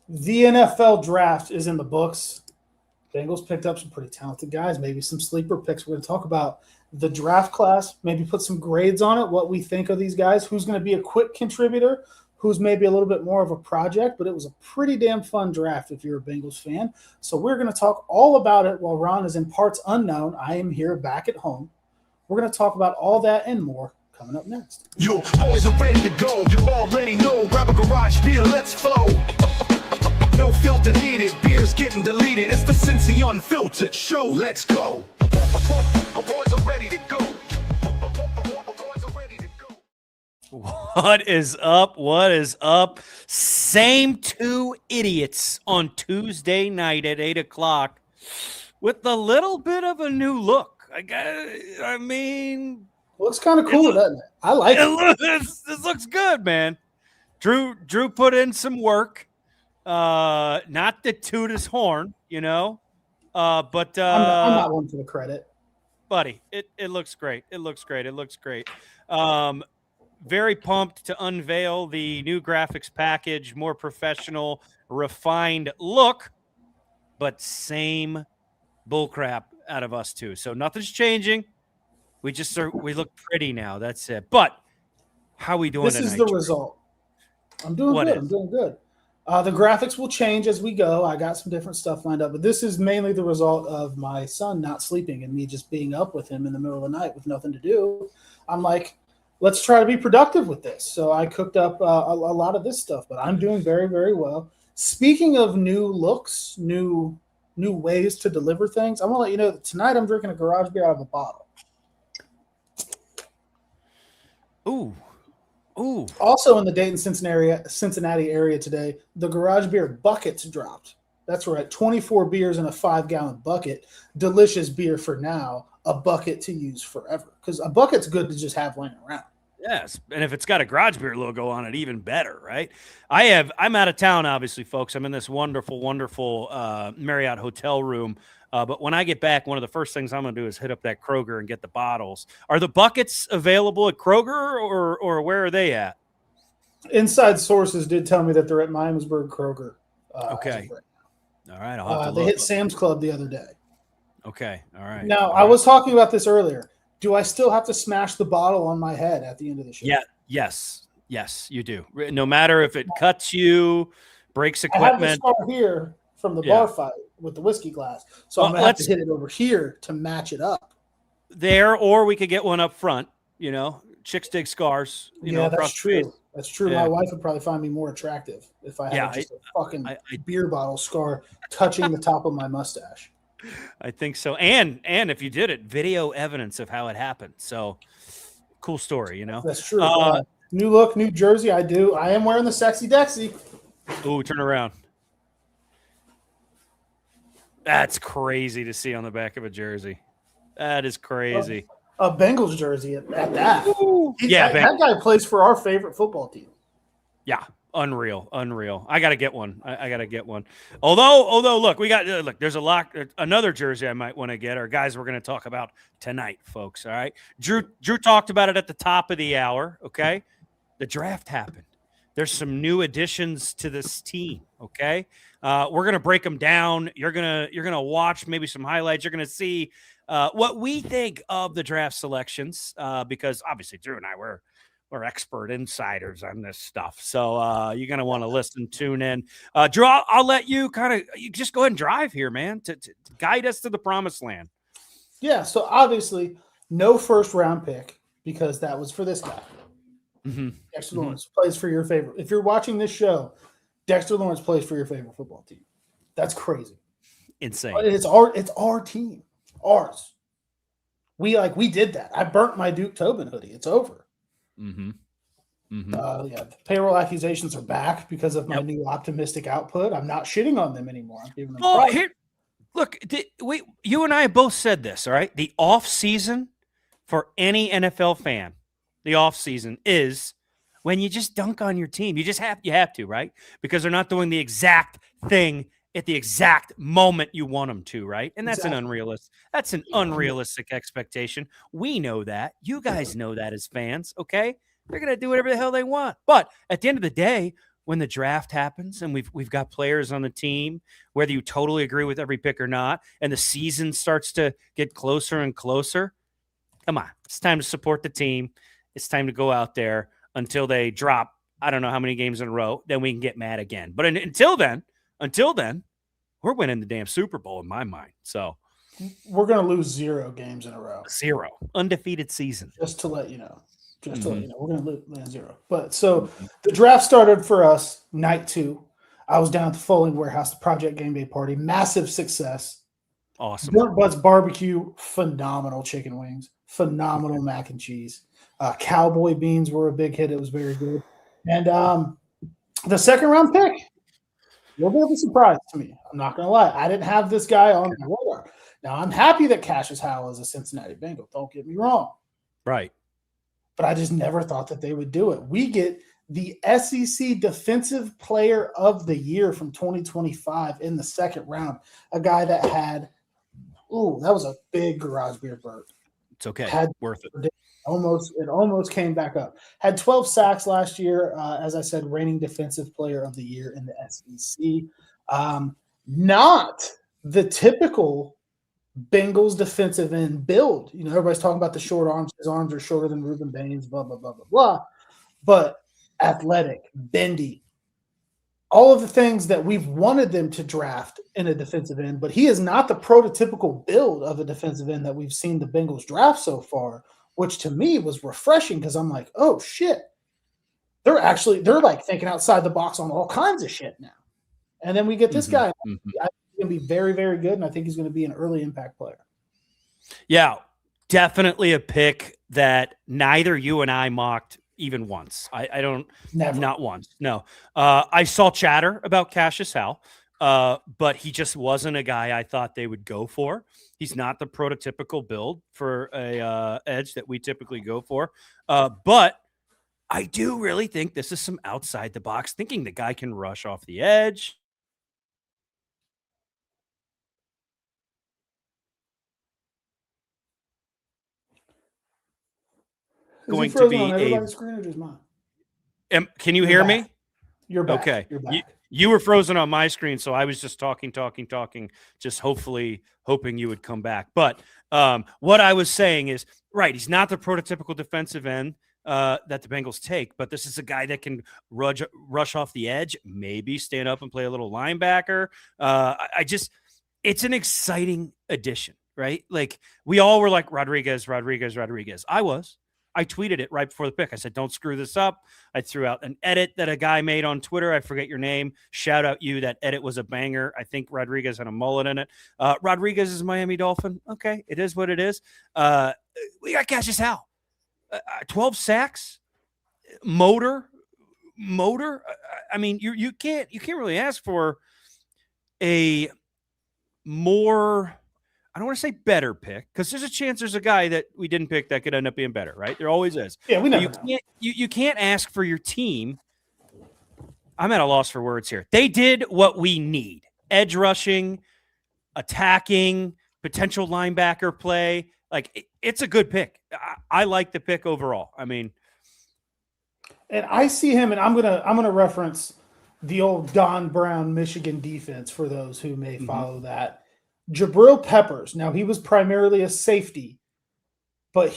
The NFL draft is in the books. Bengals picked up some pretty talented guys, maybe some sleeper picks. We're going to talk about the draft class, maybe put some grades on it, what we think of these guys, who's going to be a quick contributor, who's maybe a little bit more of a project, but it was a pretty damn fun draft if you're a Bengals fan. So we're going to talk all about it while Ron is in parts unknown. I am here back at home. We're going to talk about all that and more coming up next. You always are ready to go. You already know. Grab a garage beer, let's flow. No filter needed, beer's getting deleted. It's the Cincy Unfiltered show. Let's go. Our boys are ready to go. What is up? What is up? Same two idiots on Tuesday night at 8 o'clock with a little bit of a new look. I mean, looks kind of cool, doesn't it? I like it. This looks good, man. Drew put in some work. Not to toot his horn, you know, but I'm not one for the credit, buddy. It looks great. It looks great. It looks great. Very pumped to unveil the new graphics package, more professional, refined look, but same bullcrap out of us too. So nothing's changing. We look pretty now. That's it. But how we doing? This is the result. I'm doing good. I'm doing good. The graphics will change as we go. I got some different stuff lined up, but this is mainly the result of my son not sleeping and me just being up with him in the middle of the night with nothing to do. I'm like, let's try to be productive with this. So I cooked up a lot of this stuff, but I'm doing very, very well. Speaking of new looks, new ways to deliver things, I want to let you know that tonight I'm drinking a garage beer out of a bottle. Ooh. Also in the Dayton, Cincinnati area today, the garage beer buckets dropped. That's right, 24 beers in a 5-gallon bucket. Delicious beer for now, a bucket to use forever. Because a bucket's good to just have laying around. Yes, and if it's got a garage beer logo on it, even better, right? I'm out of town, obviously, folks. I'm in this wonderful, wonderful Marriott hotel room. But when I get back, one of the first things I'm going to do is hit up that Kroger and get the bottles. Are the buckets available at Kroger or where are they at? Inside sources did tell me that they're at Miamisburg Kroger. Okay. All right. I'll have to they hit Sam's Club the other day. Okay. All right. Now, I was talking about this earlier. Do I still have to smash the bottle on my head at the end of the show? Yeah. Yes, you do. No matter if it cuts you, breaks equipment. I have the scar here from the bar fight with the whiskey glass. So I'm going to have to hit it over here to match it up. There, or we could get one up front, you know. Chicks dig scars. You know, that's true. That's true. Yeah. My wife would probably find me more attractive if I had just a fucking beer bottle scar touching the top of my mustache. I think so. And if you did it, video evidence of how it happened. So cool story, you know. That's true. New look, new jersey. I am wearing the Sexy Dexy. Ooh, turn around. That's crazy to see on the back of a jersey. That is crazy. A Bengals jersey at that. That guy plays for our favorite football team. Yeah, unreal. I got to get one. I got to get one. Although, look, there's another jersey I might want to get, or guys we're going to talk about tonight, folks. All right. Drew talked about it at the top of the hour. Okay. The draft happened. There's some new additions to this team. Okay. We're going to break them down. You're going to watch maybe some highlights. You're going to see what we think of the draft selections, because obviously Drew and I we're expert insiders on this stuff. So you're going to want to listen, tune in. Drew, I'll let you you just go ahead and drive here, man, to guide us to the promised land. Yeah. So obviously no first round pick because that was for this guy. Mm-hmm. Dexter Lawrence plays for your favorite. If you're watching this show, Dexter Lawrence plays for your favorite football team. That's crazy. Insane. But it's our team. Ours. We did that. I burnt my Duke Tobin hoodie. It's over. Mm-hmm. Mm-hmm. The payroll accusations are back because of my new optimistic output. I'm not shitting on them anymore. I'm giving them here, look, you and I both said this, all right? The off season for any NFL fan, the off season is when you just dunk on your team. You have to, right? Because they're not doing the exact thing at the exact moment you want them to, right? And that's an unrealistic expectation. We know that. You guys know that as fans, okay? They're going to do whatever the hell they want. But at the end of the day, when the draft happens and we've got players on the team, whether you totally agree with every pick or not, and the season starts to get closer and closer, come on, it's time to support the team. It's time to go out there until they drop, I don't know how many games in a row, then we can get mad again. But until then, we're winning the damn Super Bowl in my mind. So we're going to lose 0 games in a row. 0 undefeated season. Just to let you know. We're going to land 0. But so the draft started for us night 2. I was down at the Foley Warehouse, the Project Game Day party. Massive success. Awesome. Burnt Butts barbecue, phenomenal chicken wings, phenomenal mac and cheese. Cowboy beans were a big hit. It was very good. And the second round pick, a little bit of a surprise to me. I'm not going to lie. I didn't have this guy on my radar. Now, I'm happy that Cashius Howell is a Cincinnati Bengal. Don't get me wrong. Right. But I just never thought that they would do it. We get the SEC Defensive Player of the Year from 2025 in the second round. A guy that had, that was a big garage beer burp. It's okay. Worth it. It almost came back up. Had 12 sacks last year. As I said, reigning Defensive Player of the Year in the SEC. Not the typical Bengals defensive end build. You know, everybody's talking about the short arms. His arms are shorter than Reuben Baines, blah, blah, blah, blah, blah. But athletic, bendy, all of the things that we've wanted them to draft in a defensive end, but he is not the prototypical build of a defensive end that we've seen the Bengals draft so far, which to me was refreshing because I'm like, oh, shit. They're like thinking outside the box on all kinds of shit now. And then we get this guy. I going to be very, very good, and I think he's going to be an early impact player. Yeah, definitely a pick that neither you and I mocked even once. I don't, Never. Not once. No. I saw chatter about Cashius Howell, but he just wasn't a guy I thought they would go for. He's not the prototypical build for a edge that we typically go for. But I do really think this is some outside the box thinking. The guy can rush off the edge. Going to be on everybody's screen or just mine? Can you hear me? You're back. Okay. You're back. You were frozen on my screen, so I was just talking, just hoping you would come back. But what I was saying is, right, he's not the prototypical defensive end that the Bengals take, but this is a guy that can rush off the edge, maybe stand up and play a little linebacker. It's an exciting addition, right? Like, we all were like, Rodriguez. I tweeted it right before the pick. I said, don't screw this up. I threw out an edit that a guy made on Twitter. I forget your name. Shout out you. That edit was a banger. I think Rodriguez had a mullet in it. Rodriguez is Miami Dolphin. Okay, it is what it is. We got Cashius Howell. 12 sacks. Motor. I mean, you can't really ask for a more, I don't want to say better pick, because there's a chance there's a guy that we didn't pick that could end up being better, right? There always is. Yeah, we know. You can't ask for your team. I'm at a loss for words here. They did what we need. Edge rushing, attacking, potential linebacker play. Like, it's a good pick. I like the pick overall. I mean, and I see him, and I'm gonna reference the old Don Brown Michigan defense for those who may follow that. Jabril Peppers. Now, he was primarily a safety, but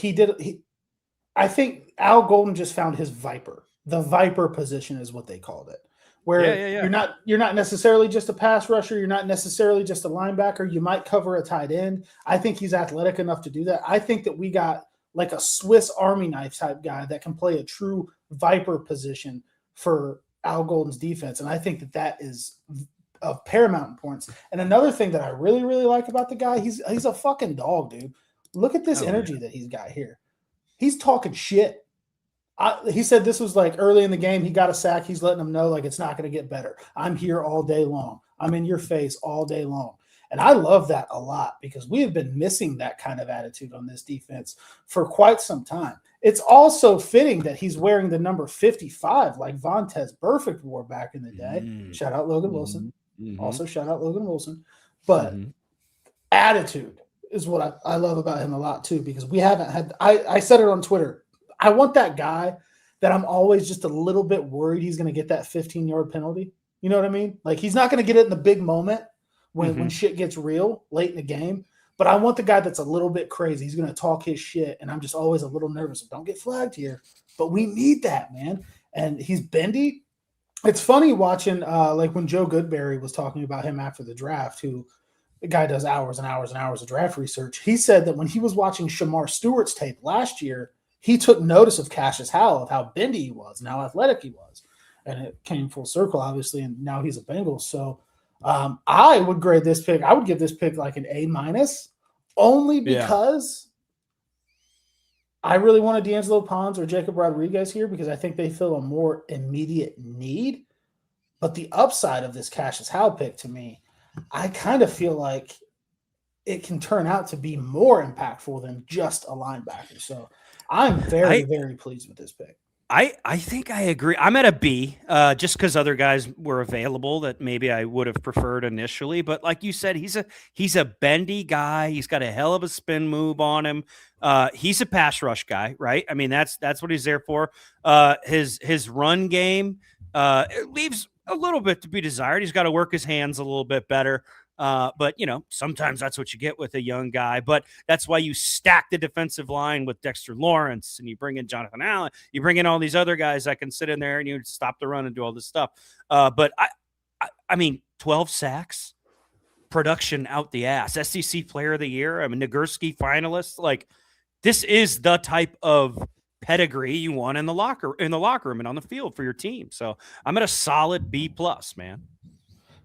I think Al Golden just found his Viper. The Viper position is what they called it. Where you're not necessarily just a pass rusher, you're not necessarily just a linebacker, you might cover a tight end. I think he's athletic enough to do that. I think that we got like a Swiss Army knife type guy that can play a true Viper position for Al Golden's defense, and I think that is of paramount importance. And another thing that I really, really like about the guy, he's a fucking dog, dude. Look at this energy that he's got here. He's talking shit. He said this was like early in the game. He got a sack. He's letting them know, like, it's not going to get better. I'm here all day long. I'm in your face all day long. And I love that a lot because we have been missing that kind of attitude on this defense for quite some time. It's also fitting that he's wearing the number 55 like Vontaze Burfict wore back in the day. Shout out Logan Wilson. Also, shout out Logan Wilson. But attitude is what I love about him a lot, too, because we haven't had – I said it on Twitter. I want that guy that I'm always just a little bit worried he's going to get that 15-yard penalty. You know what I mean? Like, he's not going to get it in the big moment when shit gets real late in the game. But I want the guy that's a little bit crazy. He's going to talk his shit, and I'm just always a little nervous. Don't get flagged here. But we need that, man. And he's bendy. It's funny watching, like when Joe Goodberry was talking about him after the draft, who the guy does hours and hours and hours of draft research. He said that when he was watching Shamar Stewart's tape last year, he took notice of Cashius Howell, of how bendy he was and how athletic he was. And it came full circle, obviously, and now he's a Bengals. So I would grade this pick. I would give this pick like an A-, only because I really wanted D'Angelo Pons or Jacob Rodriguez here because I think they fill a more immediate need. But the upside of this Cashius Howell pick, to me, I kind of feel like it can turn out to be more impactful than just a linebacker. So I'm very, very pleased with this pick. I think I agree. I'm at a B, just because other guys were available that maybe I would have preferred initially. But like you said, he's a bendy guy. He's got a hell of a spin move on him. He's a pass rush guy, right? I mean, that's what he's there for. His run game it leaves a little bit to be desired. He's got to work his hands a little bit better. But, sometimes that's what you get with a young guy. But that's why you stack the defensive line with Dexter Lawrence and you bring in Jonathan Allen. You bring in all these other guys that can sit in there and you stop the run and do all this stuff. But, I mean, 12 sacks, production out the ass. SEC Player of the Year. I mean, Nagurski finalist. Like, this is the type of pedigree you want in the locker room and on the field for your team. So I'm at a solid B+, man.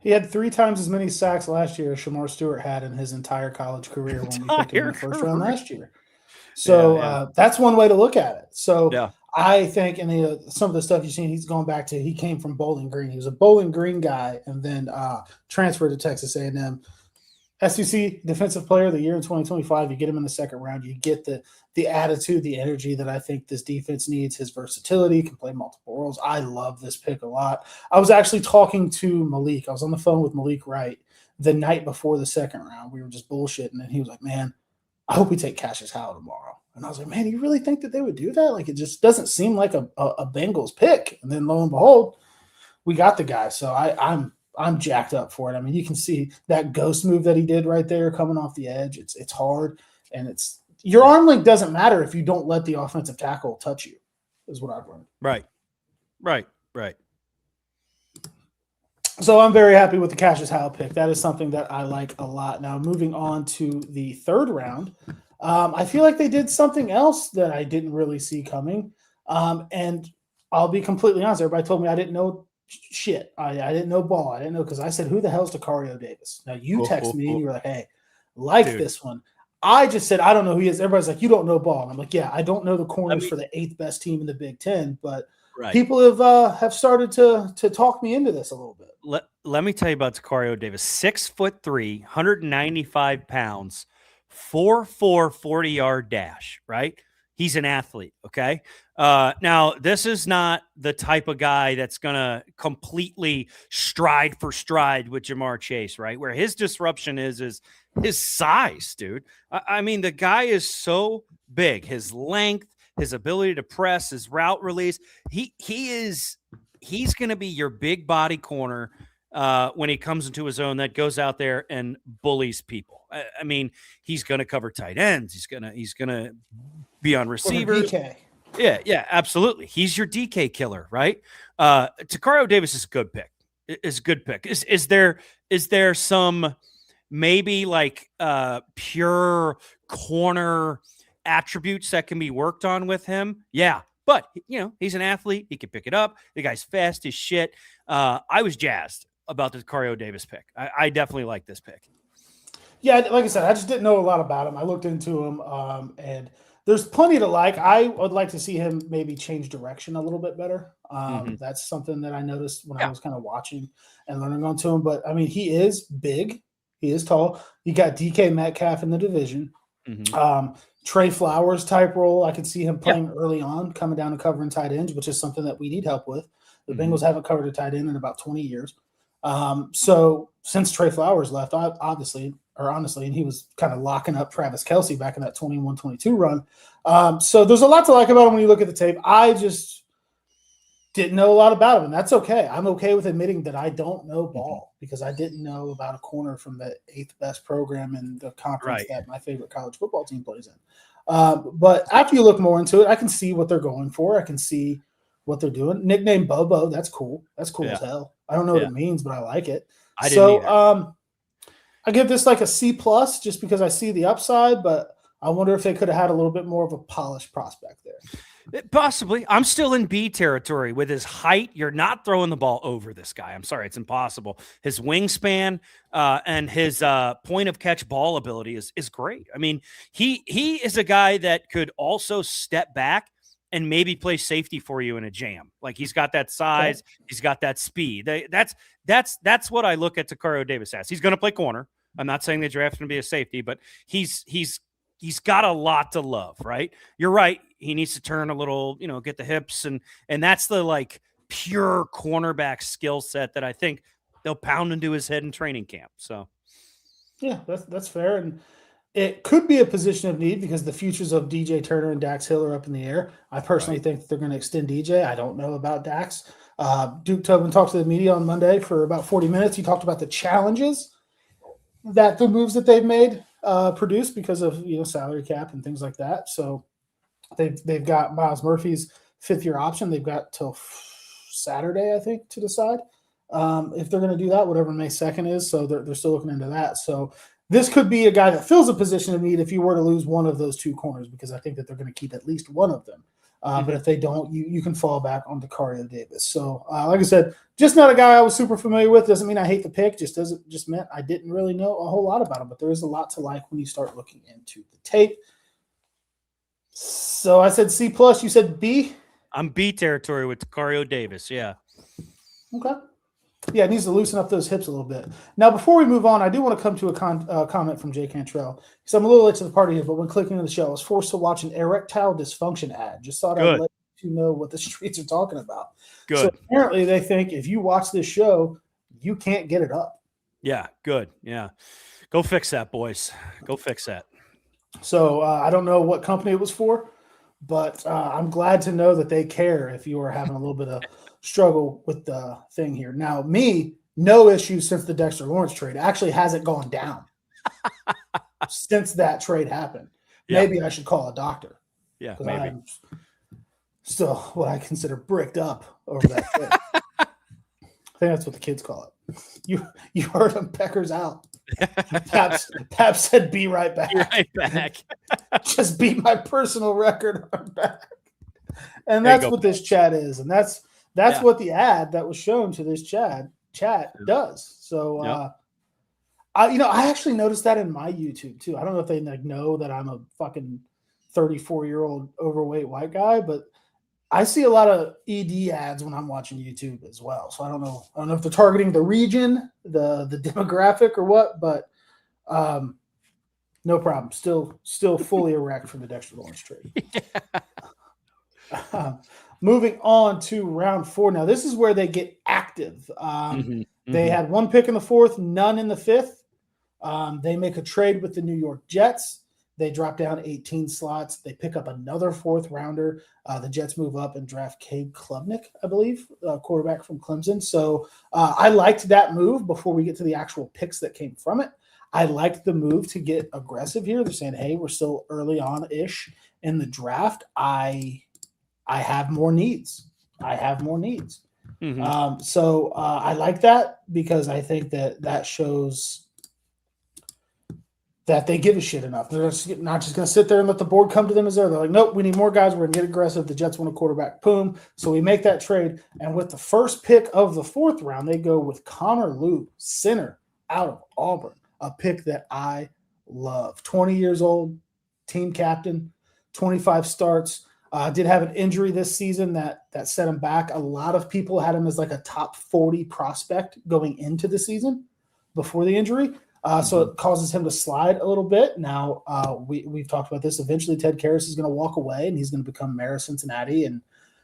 He had 3 times as many sacks last year as Shamar Stewart had in his entire college career when we picked him in the first round last year. So that's one way to look at it. So I think, and some of the stuff you've seen, he's going back to, he came from Bowling Green. He was a Bowling Green guy and then transferred to Texas A&M. SEC Defensive Player of the Year in 2025. You get him in the second round. You get the attitude, the energy that I think this defense needs. His versatility, can play multiple roles. I love this pick a lot. I was actually talking to Malik. I was on the phone with Malik Wright the night before the second round. We were just bullshitting, and he was like, "Man, I hope we take Cashius Howell tomorrow." And I was like, "Man, you really think that they would do that? Like, it just doesn't seem like a Bengals pick." And then lo and behold, we got the guy. So I'm jacked up for it. I mean, you can see that ghost move that he did right there coming off the edge. It's hard, and your arm length doesn't matter if you don't let the offensive tackle touch you, is what I've learned. Right. So I'm very happy with the Cashius Howell pick. That is something that I like a lot. Now, moving on to the third round, I feel like they did something else that I didn't really see coming. And I'll be completely honest. Everybody told me I didn't know shit. I didn't know ball. I didn't know, because I said, who the hell's Tacario Davis? Now you text me and you were like, hey, Dude. This one. I just said, I don't know who he is. Everybody's like, you don't know ball. And I'm like, yeah, I don't know the corners for the 8th best team in the Big Ten, but people have started to talk me into this a little bit. Let me tell you about Tacario Davis. 6'3", 195 pounds, 4.4 40-yard dash, right? He's an athlete, okay? Now, this is not the type of guy that's going to completely stride for stride with Jamar Chase, right? Where his disruption is his size, dude. I mean, the guy is so big. His length, his ability to press, his route release. He's going to be your big body corner when he comes into his own, that goes out there and bullies people. I mean, he's going to cover tight ends. He's gonna be on receivers. Yeah, absolutely. He's your DK killer, right? Tacario Davis is a good pick. Is there some maybe like pure corner attributes that can be worked on with him? Yeah, but he's an athlete. He can pick it up. The guy's fast as shit. I was jazzed about the Tacario Davis pick. I definitely like this pick. Yeah, like I said, I just didn't know a lot about him. I looked into him, and there's plenty to like. I would like to see him maybe change direction a little bit better. That's something that I noticed when I was kind of watching and learning onto him. But, I mean, he is big. He is tall. You got DK Metcalf in the division. Trey Flowers type role. I could see him playing early on, coming down and covering tight ends, which is something that we need help with. The Bengals haven't covered a tight end in about 20 years. So since Trey Flowers left, honestly, and he was kind of locking up Travis Kelce back in that 21-22 run. So there's a lot to like about him when you look at the tape. I just Didn't know a lot about him, and that's okay. I'm okay with admitting that I don't know ball because I didn't know about a corner from the 8th best program in the conference that my favorite college football team plays in. But after you look more into it, I can see what they're going for. I can see what they're doing. Nickname Bobo, that's cool. That's cool as hell. I don't know what it means, but I like it. I didn't either. I give this like a C+ just because I see the upside, but I wonder if they could have had a little bit more of a polished prospect there. Possibly. I'm still in B territory with his height. You're not throwing the ball over this guy. I'm sorry. It's impossible. His wingspan and his point of catch ball ability is great. I mean, he is a guy that could also step back and maybe play safety for you in a jam. Like he's got that size. He's got that speed. That's what I look at Tacario Davis as. He's going to play corner. I'm not saying they drafted him to be a safety, but he's got a lot to love, right? You're right. He needs to turn a little, get the hips and that's the like pure cornerback skill set that I think they'll pound into his head in training camp. So yeah, that's fair. And it could be a position of need because the futures of DJ Turner and Dax Hill are up in the air. I personally think that they're going to extend DJ. I don't know about Dax. Duke Tobin talked to the media on Monday for about 40 minutes. He talked about the challenges that the moves that they've made produce because of salary cap and things like that. So they've got Miles Murphy's 5th-year option. They've got till Saturday, I think, to decide if they're going to do that, whatever May 2nd is. So they're still looking into that. So this could be a guy that fills a position of need if you were to lose one of those 2 corners, because I think that they're going to keep at least one of them. But if they don't, you can fall back on Tacario Davis. So, like I said, just not a guy I was super familiar with. Doesn't mean I hate the pick. Just meant I didn't really know a whole lot about him. But there is a lot to like when you start looking into the tape. So I said C+. You said B? I'm B territory with Tacario Davis, yeah. Okay. Yeah, it needs to loosen up those hips a little bit. Now, before we move on, I do want to come to a comment from Jay Cantrell. So I'm a little late to the party here, but when clicking on the show, I was forced to watch an erectile dysfunction ad. Just thought I'd let you know what the streets are talking about. Good. So apparently they think if you watch this show, you can't get it up. Yeah, good. Yeah. Go fix that, boys. Go fix that. So I don't know what company it was for, but I'm glad to know that they care if you are having a little bit of struggle with the thing here. Now, no issues since the Dexter Lawrence trade. Actually hasn't gone down since that trade happened. Yeah. Maybe I should call a doctor. Yeah, maybe. I'm still what I consider bricked up over that trade. I think that's what the kids call it. You heard him, Pecker's out. Pap said, "Be right back." Be right back. Just beat my personal record on back. And that's what this chat is, and that's what the ad that was shown to this chat does. So, I actually noticed that in my YouTube too. I don't know if they know that I'm a fucking 34-year-old overweight white guy, but I see a lot of ED ads when I'm watching YouTube as well. So I don't know if they're targeting the region, the demographic, or what, but no problem. Still fully erect from the Dexter Lawrence trade. Moving on to round 4. Now this is where they get active. They had 1 pick in the 4th, none in the 5th. They make a trade with the New York Jets. They drop down 18 slots. They pick up another 4th rounder. The Jets move up and draft Cade Klubnik, I believe, quarterback from Clemson. So I liked that move before we get to the actual picks that came from it. I liked the move to get aggressive here. They're saying, hey, we're still early on-ish in the draft. I have more needs. So I like that because I think that shows that they give a shit enough. They're not just going to sit there and let the board come to them as they're like, nope, we need more guys. We're going to get aggressive. The Jets want a quarterback. Boom. So we make that trade. And with the first pick of the 4th round, they go with Connor Lew, center out of Auburn, a pick that I love. 20 years old, team captain, 25 starts. Did have an injury this season that set him back. A lot of people had him as like a top 40 prospect going into the season before the injury. So it causes him to slide a little bit. Now, we've talked about this. Eventually, Ted Karras is going to walk away, and he's going to become mayor of Cincinnati and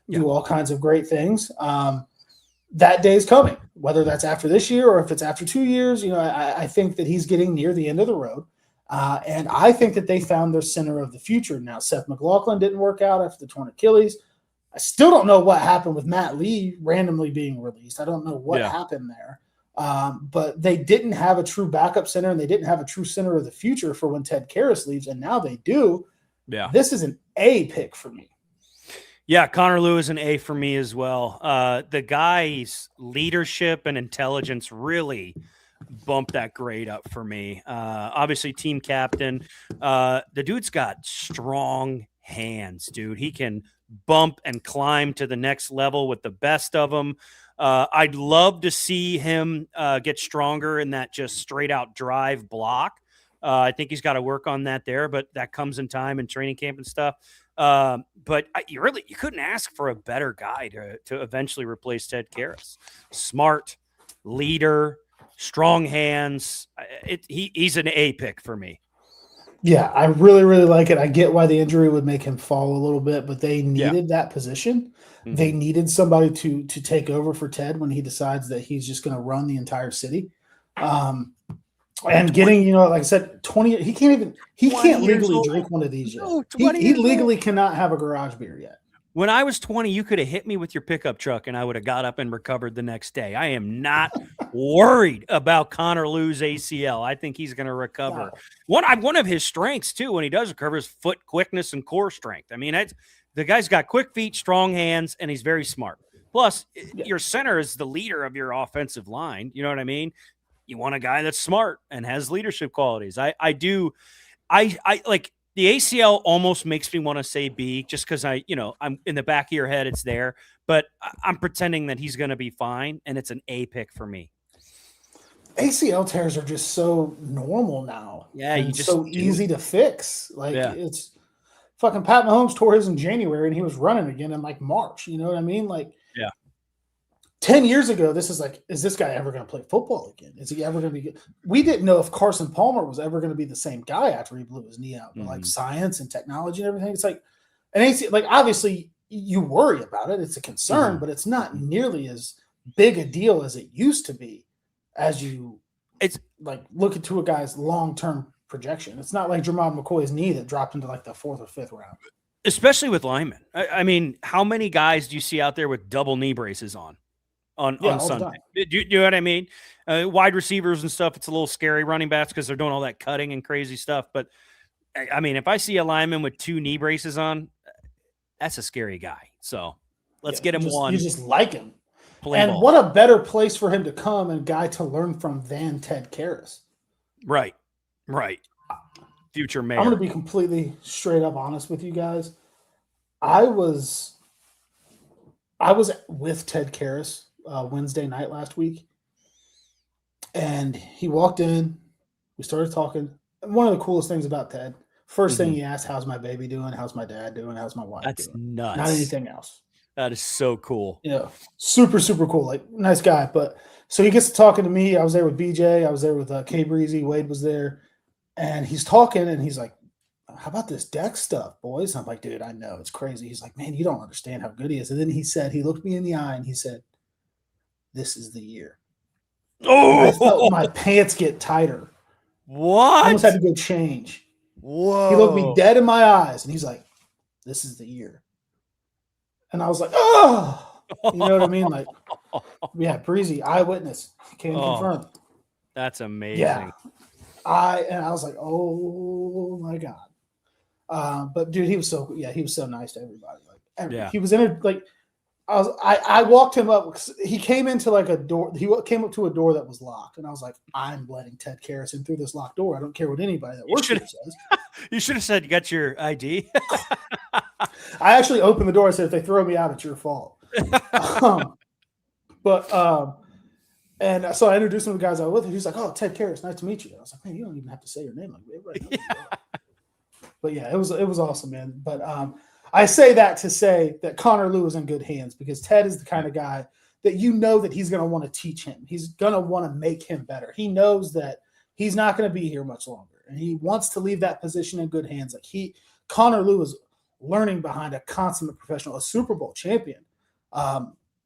do all kinds of great things. That day is coming, whether that's after this year or if it's after 2 years. I think that he's getting near the end of the road. And I think that they found their center of the future. Now, Seth McLaughlin didn't work out after the torn Achilles. I still don't know what happened with Matt Lee randomly being released. I don't know what happened there. But they didn't have a true backup center, and they didn't have a true center of the future for when Ted Karras leaves, and now they do. Yeah. This is an A pick for me. Yeah, Connor Lew is an A for me as well. The guy's leadership and intelligence really bumped that grade up for me. Obviously, team captain. The dude's got strong hands, dude. He can bump and climb to the next level with the best of them. I'd love to see him get stronger in that just straight out drive block. I think he's got to work on that there, but that comes in time and training camp and stuff. But you couldn't ask for a better guy to eventually replace Ted Karras. Smart, leader, strong hands. He's an A pick for me. Yeah, I really, really like it. I get why the injury would make him fall a little bit, but they needed that position. Mm-hmm. They needed somebody to take over for Ted when he decides that he's just going to run the entire city. And getting, like I said, 20, he can't legally drink one of these yet. No, he legally cannot have a garage beer yet. When I was 20, you could have hit me with your pickup truck and I would have got up and recovered the next day. I am not worried about Connor Lew's ACL. I think he's going to recover. Wow. One of his strengths, too, when he does recover, is foot quickness and core strength. I mean, the guy's got quick feet, strong hands, and he's very smart. Plus, your center is the leader of your offensive line. You know what I mean? You want a guy that's smart and has leadership qualities. I like the ACL almost makes me want to say B just because I'm in the back of your head. It's there, but I'm pretending that he's going to be fine. And it's an A pick for me. ACL tears are just so normal now. Yeah. You just so easy to fix. Like it's fucking Pat Mahomes tore his in January and he was running again in like March. You know what I mean? Like, 10 years ago, this is like, is this guy ever going to play football again? Is he ever going to be good? We didn't know if Carson Palmer was ever going to be the same guy after he blew his knee out. But like science and technology and everything, it's like an AC. Like obviously, you worry about it; it's a concern, but it's not nearly as big a deal as it used to be. As it's like look into a guy's long-term projection. It's not like Jermod McCoy's knee that dropped into like the 4th or 5th round. Especially with linemen. I mean, how many guys do you see out there with double knee braces on Sunday? Do you know what I mean? Wide receivers and stuff, it's a little scary. Running backs because they're doing all that cutting and crazy stuff. But, I mean, if I see a lineman with 2 knee braces on, that's a scary guy. So let's get him one. You just like him. And what a better place for him to come and guy to learn from than Ted Karras. Right. Future mayor. I'm going to be completely straight up honest with you guys. I was with Ted Karras Wednesday night last week, and he walked in. We started talking. One of the coolest things about Ted, first thing he asked, "How's my baby doing? How's my dad doing? How's my wife That's doing?" nuts. Not anything else. That is so cool. Yeah, super, super cool. Like, nice guy. But so he gets to talking to me. I was there with BJ. I was there with K Breezy. Wade was there. And he's talking, and he's like, "How about this deck stuff, boys?" I'm like, "Dude, I know. It's crazy." He's like, "Man, you don't understand how good he is." And then he looked me in the eye, and he said, "This is the year." Oh! And I felt my pants get tighter. What? I almost had to go change. Whoa. He looked me dead in my eyes, and he's like, "This is the year." And I was like, "Oh!" You know what I mean? Like, yeah, Breezy, eyewitness. Can confirm. That's amazing. Yeah. I was like, "Oh my God." But dude, he was so nice to everybody. Like, he was in it. Like, I walked him up. He came into like a door. He came up to a door that was locked, and I was like, "I'm letting Ted Karras in through this locked door. I don't care what anybody that works here says." You should have said, "You got your ID." I actually opened the door. I said, "If they throw me out, it's your fault." And so I introduced him to the guys I was with. And he's like, "Oh, Ted Karras, nice to meet you." I was like, "Man, you don't even have to say your name like everybody knows you." But yeah, it was awesome, man. But I say that to say that Connor Lew is in good hands because Ted is the kind of guy that you know that he's going to want to teach him. He's going to want to make him better. He knows that he's not going to be here much longer, and he wants to leave that position in good hands. Like Connor Lew is learning behind a consummate professional, a Super Bowl champion.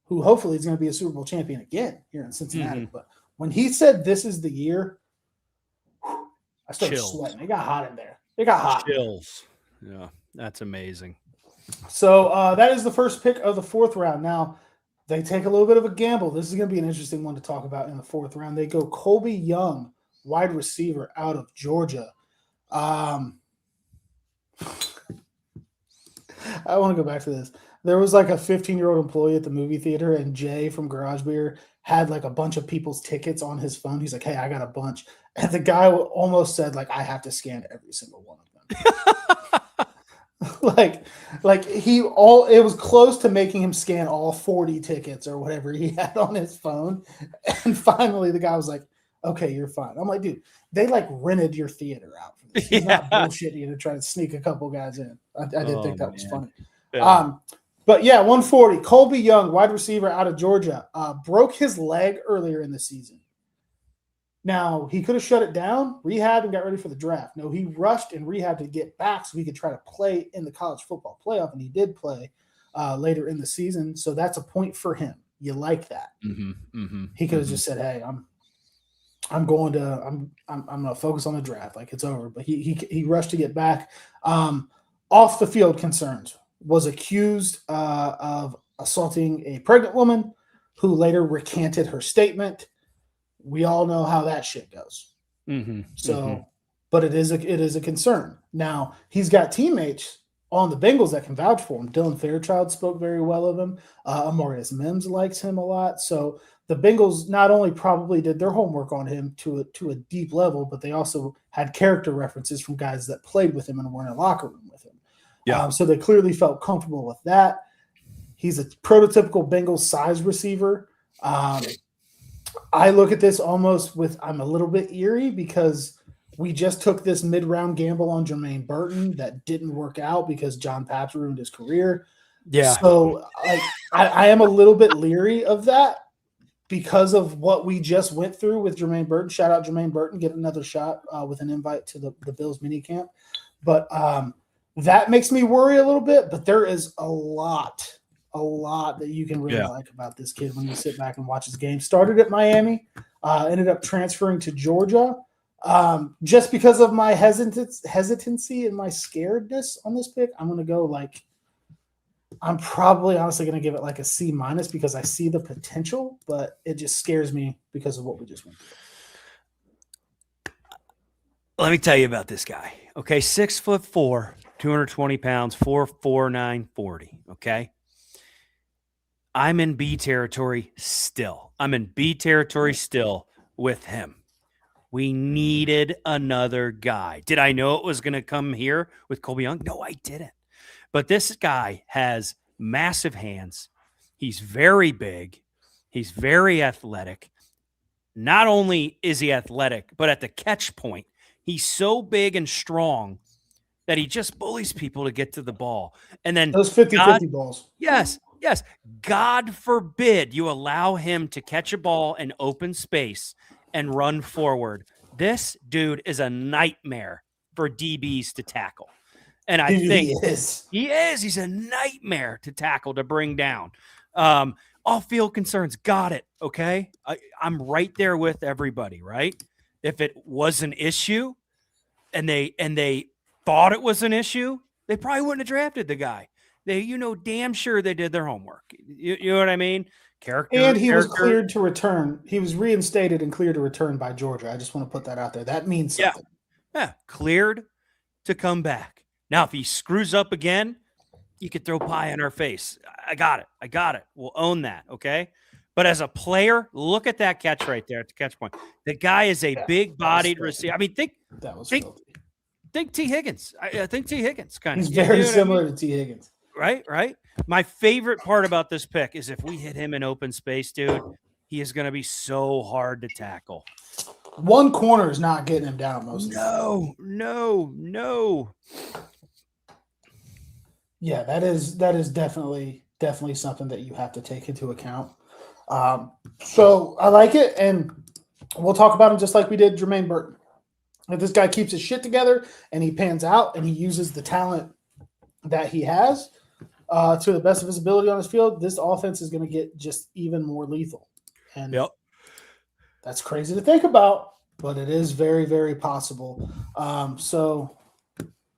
Who hopefully is going to be a Super Bowl champion again here in Cincinnati. But when he said this is the year, I started sweating. It got hot in there. It got hot. Chills. Yeah, that's amazing. So that is the first pick of the fourth round. Now, they take a little bit of a gamble. This is going to be an interesting one to talk about in the fourth round. They go Colbie Young, wide receiver out of Georgia. I want to go back to this. There was like a 15-year-old employee at the movie theater, and Jay from Garage Beer had like a bunch of people's tickets on his phone. He's like, "Hey, I got a bunch," and the guy almost said, "Like, I have to scan every single one of them." It was close to making him scan all 40 tickets or whatever he had on his phone. And finally the guy was like, "Okay, you're fine." I'm like, dude, they like rented your theater out for this. He's not bullshitting you to try to sneak a couple guys in. I did think that was funny. Yeah. But yeah, 140. Colbie Young, wide receiver out of Georgia, broke his leg earlier in the season. Now, he could have shut it down, rehabbed, and got ready for the draft. No, he rushed and rehabbed to get back so he could try to play in the college football playoff, and he did play later in the season. So that's a point for him. You like that? He could have just said, "Hey, I'm going to focus on the draft. Like, it's over." But he rushed to get back. Off the field concerns, was accused of assaulting a pregnant woman, who later recanted her statement. We all know how that shit goes. But it is a concern. Now, he's got teammates on the Bengals that can vouch for him. Dylan Fairchild spoke very well of him. Amarius Mims likes him a lot. So the Bengals not only probably did their homework on him to a deep level, but they also had character references from guys that played with him and were in a locker room with him. Yeah. So they clearly felt comfortable with that. He's a prototypical Bengals size receiver. I look at this almost I'm a little bit eerie because we just took this mid-round gamble on Jermaine Burton that didn't work out because John Papps ruined his career. Yeah. So I am a little bit leery of that because of what we just went through with Jermaine Burton. Shout out Jermaine Burton, get another shot with an invite to the Bills minicamp. But that makes me worry a little bit, but there is a lot that you can really like about this kid when you sit back and watch his game. Started at Miami, ended up transferring to Georgia. Just because of my hesitancy and my scaredness on this pick, I'm going to go I'm probably honestly going to give it like a C- because I see the potential, but it just scares me because of what we just went through. Let me tell you about this guy. Okay, 6'4", 220 pounds, 4'4", 940. Okay. I'm in B territory still. With him. We needed another guy. Did I know it was going to come here with Colbie Young? No, I didn't. But this guy has massive hands. He's very big. He's very athletic. Not only is he athletic, but at the catch point, he's so big and strong that he just bullies people to get to the ball. And then those 50-50 balls. Yes. God forbid you allow him to catch a ball in open space and run forward. This dude is a nightmare for DBs to tackle. And I think he is. He's a nightmare to tackle, to bring down. Off-field concerns, got it, okay? I'm right there with everybody, right? If it was an issue and they thought it was an issue, they probably wouldn't have drafted the guy. They, damn sure they did their homework. You know what I mean? Was cleared to return. He was reinstated and cleared to return by Georgia. I just want to put that out there. That means something. Yeah, cleared to come back. Now, if he screws up again, you could throw pie in our face. I got it. We'll own that, okay? But as a player, look at that catch right there at the catch point. The guy is a big-bodied receiver. I mean, think T. Higgins. I think T. Higgins kind of. He's very similar to T. Higgins. Right. My favorite part about this pick is if we hit him in open space, dude, he is going to be so hard to tackle. One corner is not getting him down most of the time. No. Yeah, that is definitely something that you have to take into account. So I like it, and we'll talk about him just like we did Jermaine Burton. If this guy keeps his shit together and he pans out and he uses the talent that he has to the best of his ability on his field, this offense is going to get just even more lethal. And that's crazy to think about, but it is very, very possible. So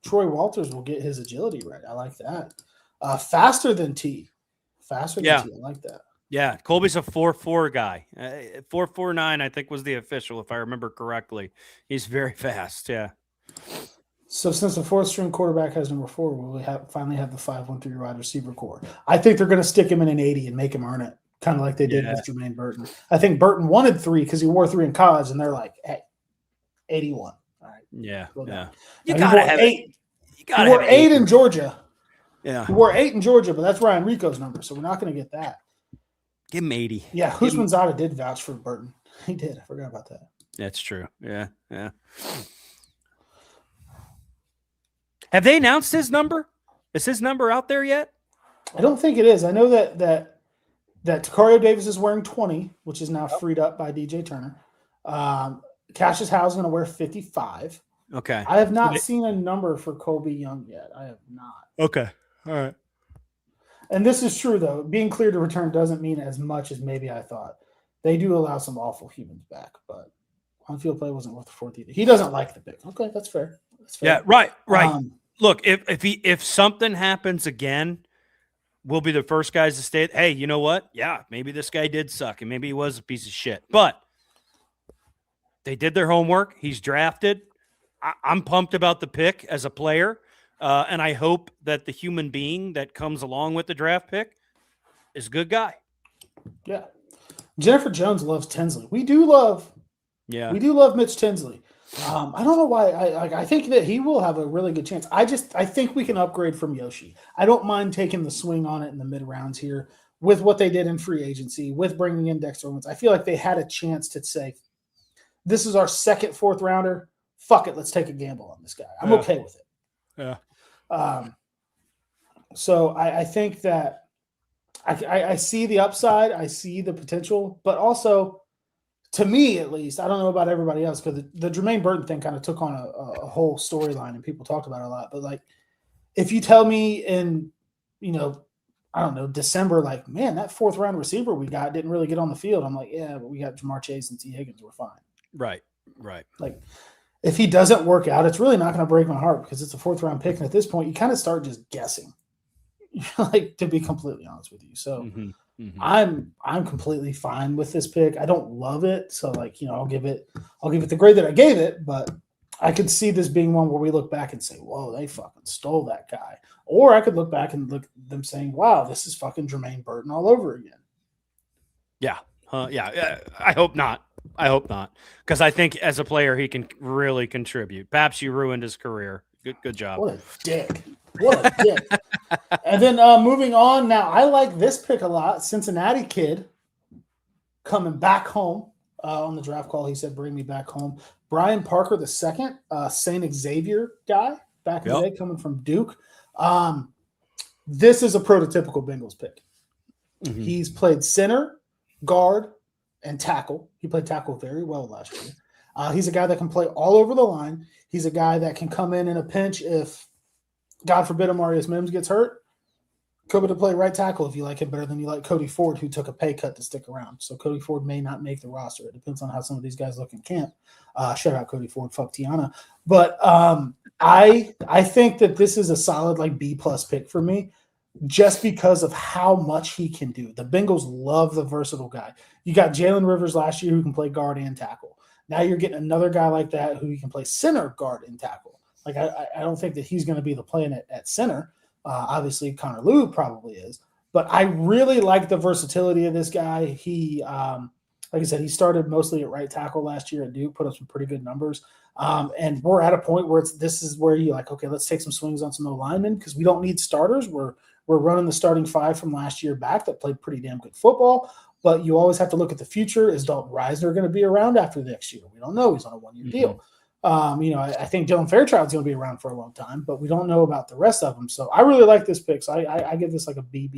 Troy Walters will get his agility right. I like that. Faster than T. Faster than Yeah. T. I like that. Yeah, Colbie's a 4.4 guy. 4.49, I think, was the official, if I remember correctly. He's very fast. Yeah. So since the fourth string quarterback has number 4, will we finally have the 5-1-3 wide receiver core? I think they're going to stick him in an 80 and make him earn it, kind of like they did with Jermaine Burton. I think Burton wanted 3 because he wore 3 in college, and they're like, hey, 81. All right. Yeah. Yeah. You got to have 8. You got he wore 8 in Georgia. Yeah. He wore 8 in Georgia, but that's Ryan Rico's number, so we're not going to get that. Give him 80. Yeah, Husmanzada did vouch for Burton. He did. I forgot about that. That's true. Yeah. Have they announced his number? Is his number out there yet? I don't think it is. I know that Tacario Davis is wearing 20, which is now freed up by DJ Turner. Cashius Howell is going to wear 55. Okay. I have not seen a number for Colbie Young yet. I have not. Okay. All right. And this is true, though. Being cleared to return doesn't mean as much as maybe I thought. They do allow some awful humans back, but on-field play wasn't worth the 4th either. He doesn't like the pick. Okay, that's fair. Yeah, right. Look, if something happens again, we'll be the first guys to state, hey, you know what? Yeah, maybe this guy did suck, and maybe he was a piece of shit. But they did their homework. He's drafted. I'm pumped about the pick as a player. And I hope that the human being that comes along with the draft pick is a good guy. Yeah. Jennifer Jones loves Tinsley. We do love Mitch Tinsley. I don't know why. I think that he will have a really good chance. I think we can upgrade from Yoshi. I don't mind taking the swing on it in the mid rounds here with what they did in free agency, with bringing in Dexter Owens. I feel like they had a chance to say, this is our second 4th rounder. Fuck it. Let's take a gamble on this guy. I'm okay with it. Yeah. So I think that I see the upside, I see the potential, but also, to me at least, I don't know about everybody else, because the Jermaine Burton thing kind of took on a whole storyline and people talked about it a lot. But like, if you tell me in, I don't know, December, like, man, that 4th round receiver we got didn't really get on the field, I'm like, yeah, but we got Jamar Chase and T. Higgins, we're fine. Right. Like, if he doesn't work out, it's really not going to break my heart because it's a 4th round pick. And at this point, you kind of start just guessing, like, to be completely honest with you. So I'm completely fine with this pick. I don't love it. So like, I'll give it the grade that I gave it, but I could see this being one where we look back and say, whoa, they fucking stole that guy. Or I could look back and look at them saying, wow, this is fucking Jermaine Burton all over again. Yeah. Yeah. I hope not. Because I think as a player, he can really contribute. Perhaps you ruined his career. Good job. What a dick. And then moving on now, I like this pick a lot. Cincinnati kid coming back home on the draft call. He said, bring me back home. Brian Parker II, St. Xavier guy back in the day, coming from Duke. This is a prototypical Bengals pick. Mm-hmm. He's played center, guard, and tackle. He played tackle very well last year. He's a guy that can play all over the line. He's a guy that can come in a pinch if, God forbid, Amarius Mims gets hurt. Could to play right tackle if you like him better than you like Cody Ford, who took a pay cut to stick around. So Cody Ford may not make the roster. It depends on how some of these guys look in camp. Shout out Cody Ford, fuck Tiana. But I think that this is a solid like B+ pick for me, just because of how much he can do. The Bengals love the versatile guy. You got Jalen Rivers last year who can play guard and tackle. Now you're getting another guy like that who can play center, guard, and tackle. Like I don't think that he's going to be the playing at center. Obviously, Connor Lew probably is. But I really like the versatility of this guy. He, like I said, he started mostly at right tackle last year at Duke, put up some pretty good numbers. And we're at a point where this is where you're like, okay, let's take some swings on some O-linemen because we don't need starters. We're running the starting 5 from last year back that played pretty damn good football. But you always have to look at the future. Is Dalton Reisner going to be around after next year? We don't know. He's on a 1-year deal. I think Dylan Fairchild's going to be around for a long time, but we don't know about the rest of them. So I really like this pick. So I give this like a B+.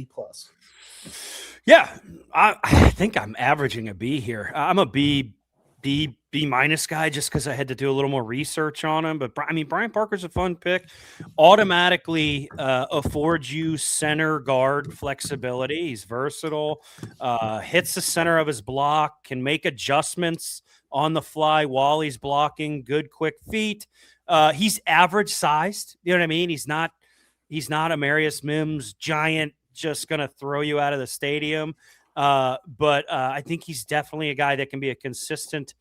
Yeah, I think I'm averaging a B here. I'm a B- guy just because I had to do a little more research on him. But I mean, Brian Parker's a fun pick. Automatically affords you center guard flexibility. He's versatile. Hits the center of his block. Can make adjustments on the fly while he's blocking. Good quick feet. He's average sized. You know what I mean? He's not He's not a Marius Mims giant, just going to throw you out of the stadium. But I think he's definitely a guy that can be a consistent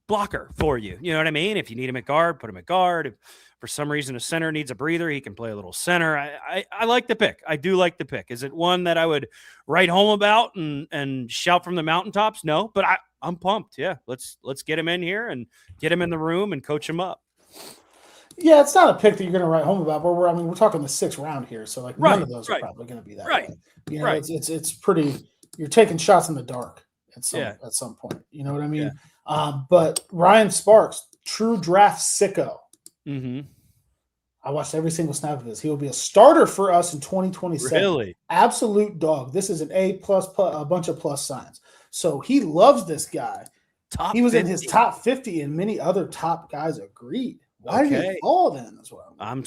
blocker for you. You know what I mean? If you need him at guard, put him at guard. If for some reason a center needs a breather, he can play a little center. I like the pick. I do like the pick. Is it one that I would write home about and shout from the mountaintops? No, but I'm pumped. Yeah, let's get him in here and get him in the room and coach him up. Yeah, it's not a pick that you're going to write home about, but we're talking the 6th round here, so like none of those are probably going to be that way. You know, it's pretty. You're taking shots in the dark at some point. You know what I mean? Yeah. But Ryan Sparks, true draft sicko. Mm-hmm. I watched every single snap of this. He will be a starter for us in 2027. Really? Absolute dog. This is an A+, a bunch of plus signs. So he loves this guy. He was 50. In his top 50, and many other top guys agreed. Why did he fall then as well? I'm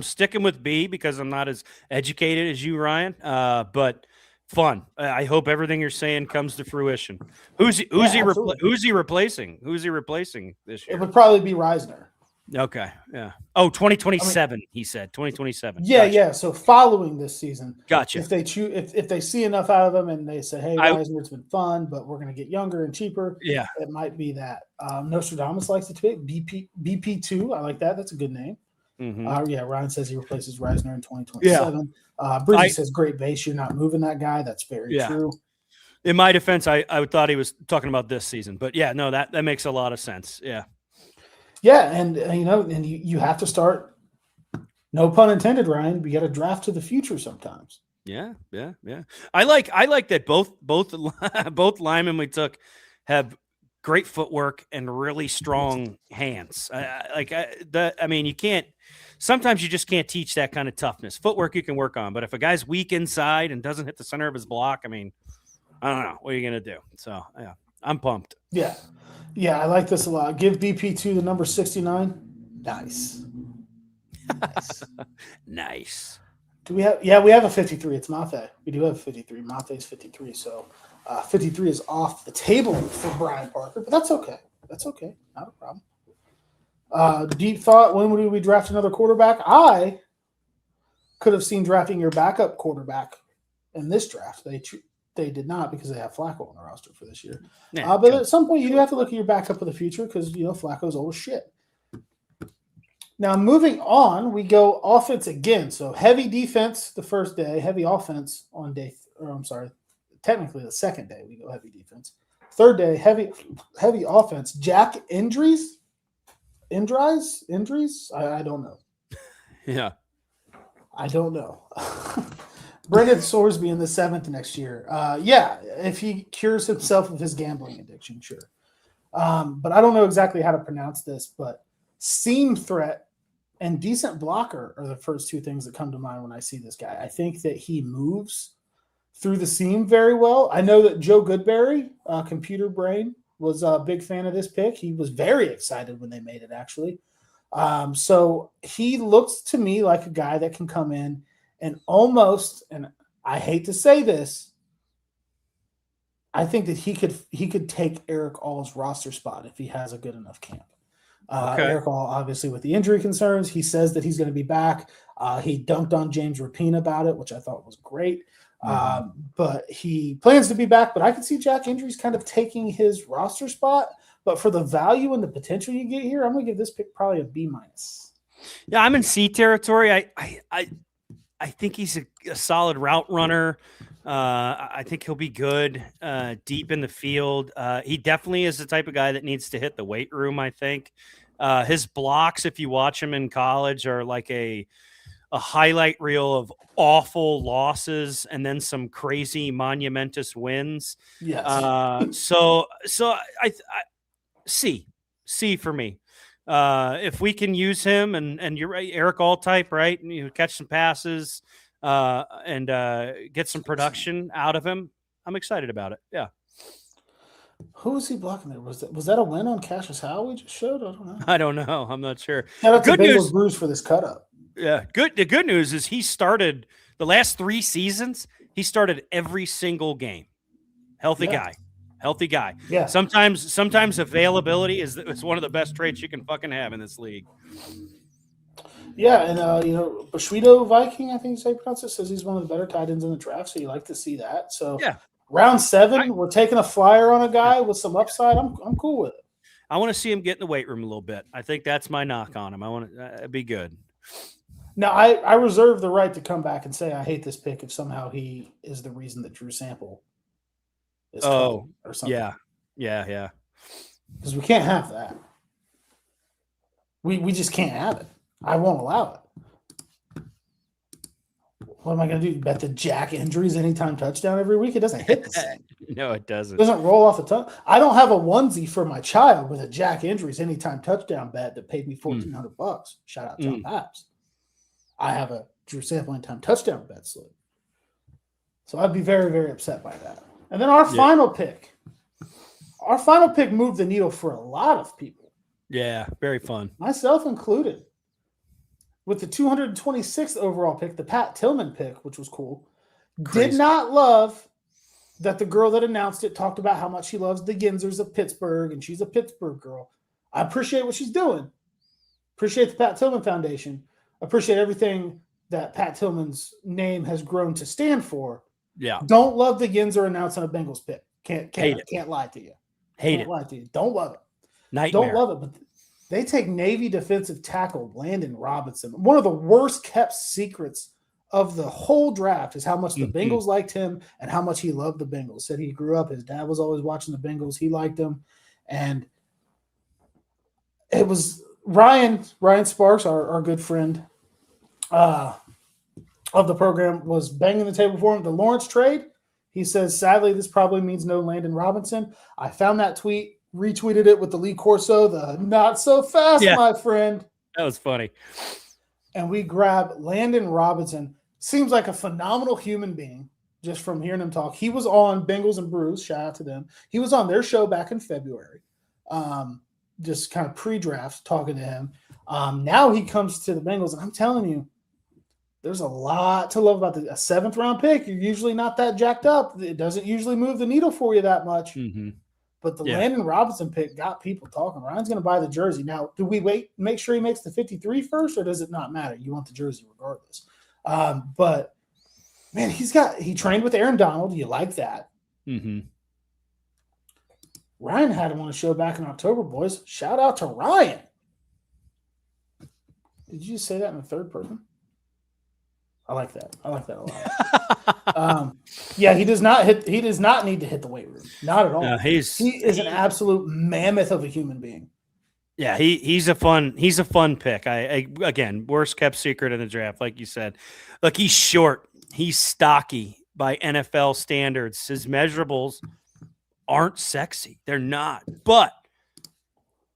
sticking with B because I'm not as educated as you, Ryan. But fun. I hope everything you're saying comes to fruition. Who's he replacing? Who's he replacing this year? It would probably be Reisner. Okay. Yeah. Oh, 2027. He said 2027. Yeah. Gotcha. Yeah. So following this season, gotcha. If they if they see enough out of them and they say, "Hey, Reisner's been fun, but we're going to get younger and cheaper," yeah, it might be that. Nostradamus likes to pick BP2. I like that. That's a good name. Mm-hmm. Yeah. Ryan says he replaces Reisner in 2027. Yeah. Bridges says, "Great base. You're not moving that guy." That's very true. In my defense, I thought he was talking about this season, but yeah, no, that makes a lot of sense. Yeah. Yeah, and you have to start. No pun intended, Ryan. We got to draft to the future sometimes. Yeah. I like that both linemen we took have great footwork and really strong hands. You can't. Sometimes you just can't teach that kind of toughness. Footwork you can work on, but if a guy's weak inside and doesn't hit the center of his block, I don't know what are you gonna do. So yeah, I'm pumped. Yeah. Yeah, I like this a lot. Give BP2 the number 69. Nice. Nice. Do we have? Yeah, we have a 53. It's Mafe. We do have a 53. Mafe's 53. So 53 is off the table for Brian Parker, but that's okay. That's okay. Not a problem. Deep thought. When would we draft another quarterback? I could have seen drafting your backup quarterback in this draft. They did not because they have Flacco on the roster for this year. Yeah, but at some point, you do have to look at your backup of the future because, Flacco's old as shit. Now, moving on, we go offense again. So, heavy defense the first day, heavy offense on technically the second day we go heavy defense. Third day, heavy offense. Jack Endries? I don't know. Yeah. I don't know. Brendan Sorsby in the 7th next year. If he cures himself of his gambling addiction, sure. But I don't know exactly how to pronounce this, but seam threat and decent blocker are the first two things that come to mind when I see this guy. I think that he moves through the seam very well. I know that Joe Goodberry, Computer Brain, was a big fan of this pick. He was very excited when they made it, actually. So he looks to me like a guy that can come in and almost, and I hate to say this, I think that he could take Eric All's roster spot if he has a good enough camp. Eric All, obviously, with the injury concerns, he says that he's going to be back. He dunked on James Rapine about it, which I thought was great. But he plans to be back. But I could see Jack Endries kind of taking his roster spot. But for the value and the potential you get here, I'm going to give this pick probably a B-. Yeah, I'm in C territory. I think he's a solid route runner. I think he'll be good deep in the field. He definitely is the type of guy that needs to hit the weight room, I think. His blocks, if you watch him in college, are like a highlight reel of awful losses and then some crazy monumentous wins. Yes. So I C for me. If we can use him and you're right, Eric All type, right? And you catch some passes and get some production out of him. I'm excited about it. Yeah. Who was he blocking there? Was that a win on Cashius Howell we just showed? I don't know. I'm not sure. Good news, Bruce, for this cut up. Yeah. The good news is he started the last 3 seasons. He started every single game. Healthy guy. Yeah. Sometimes availability is one of the best traits you can fucking have in this league. Yeah, and Bushido Viking, I think you say pronounce it, says he's one of the better tight ends in the draft. So you like to see that. So Yeah. round 7, we're taking a flyer on a guy with some upside. I'm cool with it. I want to see him get in the weight room a little bit. I think that's my knock on him. I want to be good. Now, I reserve the right to come back and say I hate this pick if somehow he is the reason that Drew Sample is cut or something. Yeah. Because we can't have that. We just can't have it. I won't allow it. What am I going to do? Bet the Jack Endries anytime touchdown every week? It doesn't hit the same. No, it doesn't. It doesn't roll off the tongue. I don't have a onesie for my child with a Jack Endries anytime touchdown bet that paid me $1,400. Shout out John Paps. I have a Drew Sample anytime touchdown bet slip. So I'd be very, very upset by that. And then our final pick. Our final pick moved the needle for a lot of people. Yeah, very fun. Myself included. With the 226th overall pick, the Pat Tillman pick, which was cool. Crazy. Did not love that the girl that announced it talked about how much she loves the Ginzers of Pittsburgh, and she's a Pittsburgh girl. I appreciate what she's doing. Appreciate the Pat Tillman Foundation. Appreciate everything that Pat Tillman's name has grown to stand for. Yeah. Don't love the Ginzer announcing a Bengals pick. Can't lie to you. Lie to you. Don't love it. Nightmare. Don't love it. But they take Navy defensive tackle Landon Robinson. One of the worst kept secrets of the whole draft is how much the Bengals liked him and how much he loved the Bengals. Said he grew up, his dad was always watching the Bengals. He liked them. And it was Ryan Sparks, our good friend of the program, was banging the table for him. The Lawrence trade, he says, sadly, this probably means no Landon Robinson. I found that tweet, retweeted it with the Lee Corso, the not so fast, my friend. That was funny. And we grab Landon Robinson. Seems like a phenomenal human being just from hearing him talk. He was on Bengals and Brews. Shout out to them. He was on their show back in February. Just kind of pre-draft talking to him. Now he comes to the Bengals, and I'm telling you, there's a lot to love about a 7th round pick. You're usually not that jacked up. It doesn't usually move the needle for you that much. Mm-hmm. But the Landon Robinson pick got people talking. Ryan's going to buy the jersey. Now, do we make sure he makes the 53 first, or does it not matter? You want the jersey regardless. But, man, he trained with Aaron Donald. You like that. Mm-hmm. Ryan had him on a show back in October, boys. Shout out to Ryan. Did you say that in the third person? I like that. I like that a lot. He does not need to hit the weight room. Not at all. No, he is an absolute mammoth of a human being. Yeah, he's a fun pick. I again, worst kept secret in the draft, like you said. Look, he's short. He's stocky by NFL standards. His measurables aren't sexy. They're not. But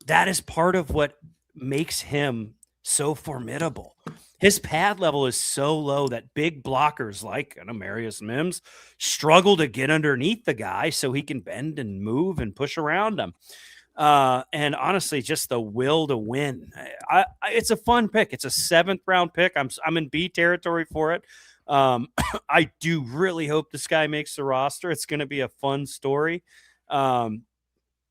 that is part of what makes him so formidable. His pad level is so low that big blockers like Marius Mims struggle to get underneath the guy so he can bend and move and push around him. And honestly, just the will to win. It's a fun pick. It's a 7th round pick. I'm in B territory for it. I do really hope this guy makes the roster. It's going to be a fun story.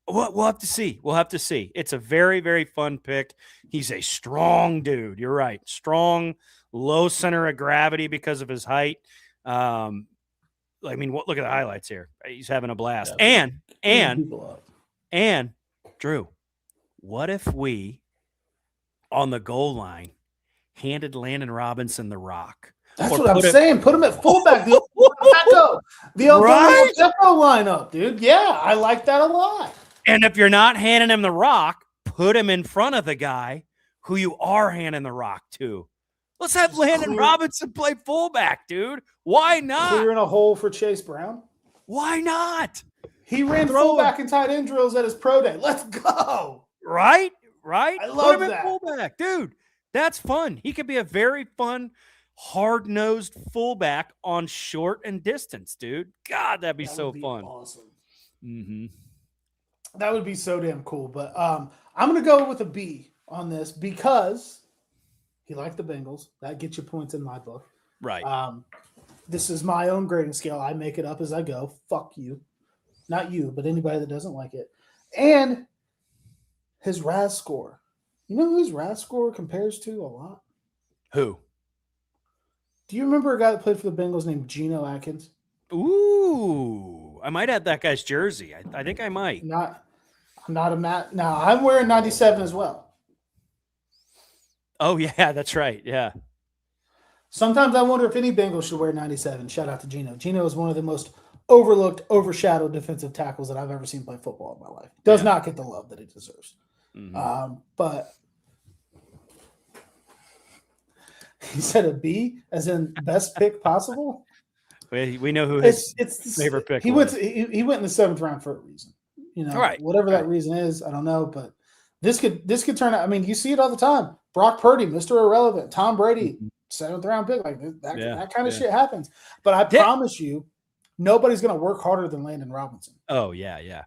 We'll have to see. We'll have to see. It's a very, very fun pick. He's a strong dude. You're right. Strong, low center of gravity because of his height. I mean, look at the highlights here. He's having a blast. Yeah, and Drew, what if we, on the goal line, handed Landon Robinson the rock? That's what I'm saying. Put him at fullback. The lineup, dude. Yeah, I like that a lot. And if you're not handing him the rock, put him in front of the guy who you are handing the rock to. Let's have Landon Robinson play fullback, dude. Why not? Clearing a hole for Chase Brown. Why not? He ran fullback and tight end drills at his pro day. Let's go. Right? I love that. Put him at fullback, dude. That's fun. He could be a very fun, hard-nosed fullback on short and distance, dude. God, that'd be so fun. Awesome. Mm-hmm. That would be so damn cool. But I'm going to go with a B on this because he liked the Bengals. That gets you points in my book. Right. This is my own grading scale. I make it up as I go. Fuck you. Not you, but anybody that doesn't like it. And his RAS score. You know who his RAS score compares to a lot? Who? Do you remember a guy that played for the Bengals named Geno Atkins? Ooh, I might have that guy's jersey. I think I might. I'm not a Matt. Now I'm wearing 97 as well. Oh yeah, that's right. Yeah. Sometimes I wonder if any Bengals should wear 97. Shout out to Geno. Geno is one of the most overlooked, overshadowed defensive tackles that I've ever seen play football in my life. Does not get the love that he deserves. Mm-hmm. But he said a B, as in best pick possible. We know who his favorite pick was. He went in the 7th round for a reason. You know, right. Whatever that reason is, I don't know. But this could turn out. I mean, you see it all the time. Brock Purdy, Mr. Irrelevant. Tom Brady, 7th round pick. Like that kind of shit happens. But I promise you, nobody's going to work harder than Landon Robinson. Oh, yeah, yeah.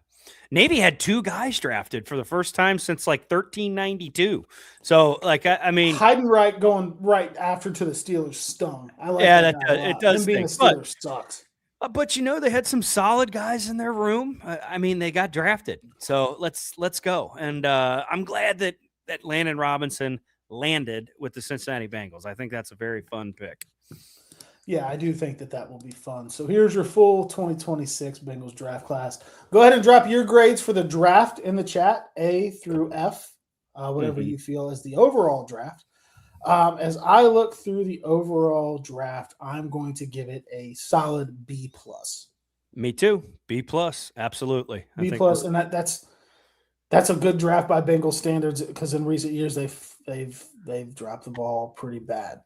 Navy had 2 guys drafted for the first time since like 1392. So, like, I mean, Heidenreich going right after to the Steelers stung. I like it does. Him being a Steeler sucks. But you know, they had some solid guys in their room. I mean, they got drafted. So let's go. And I'm glad that Landon Robinson landed with the Cincinnati Bengals. I think that's a very fun pick. Yeah, I do think that will be fun. So here's your full 2026 Bengals draft class. Go ahead and drop your grades for the draft in the chat, A through F, whatever you feel is the overall draft. As I look through the overall draft, I'm going to give it a solid B+. Me too. B+, absolutely. B+, and that's a good draft by Bengals standards because in recent years they've dropped the ball pretty bad.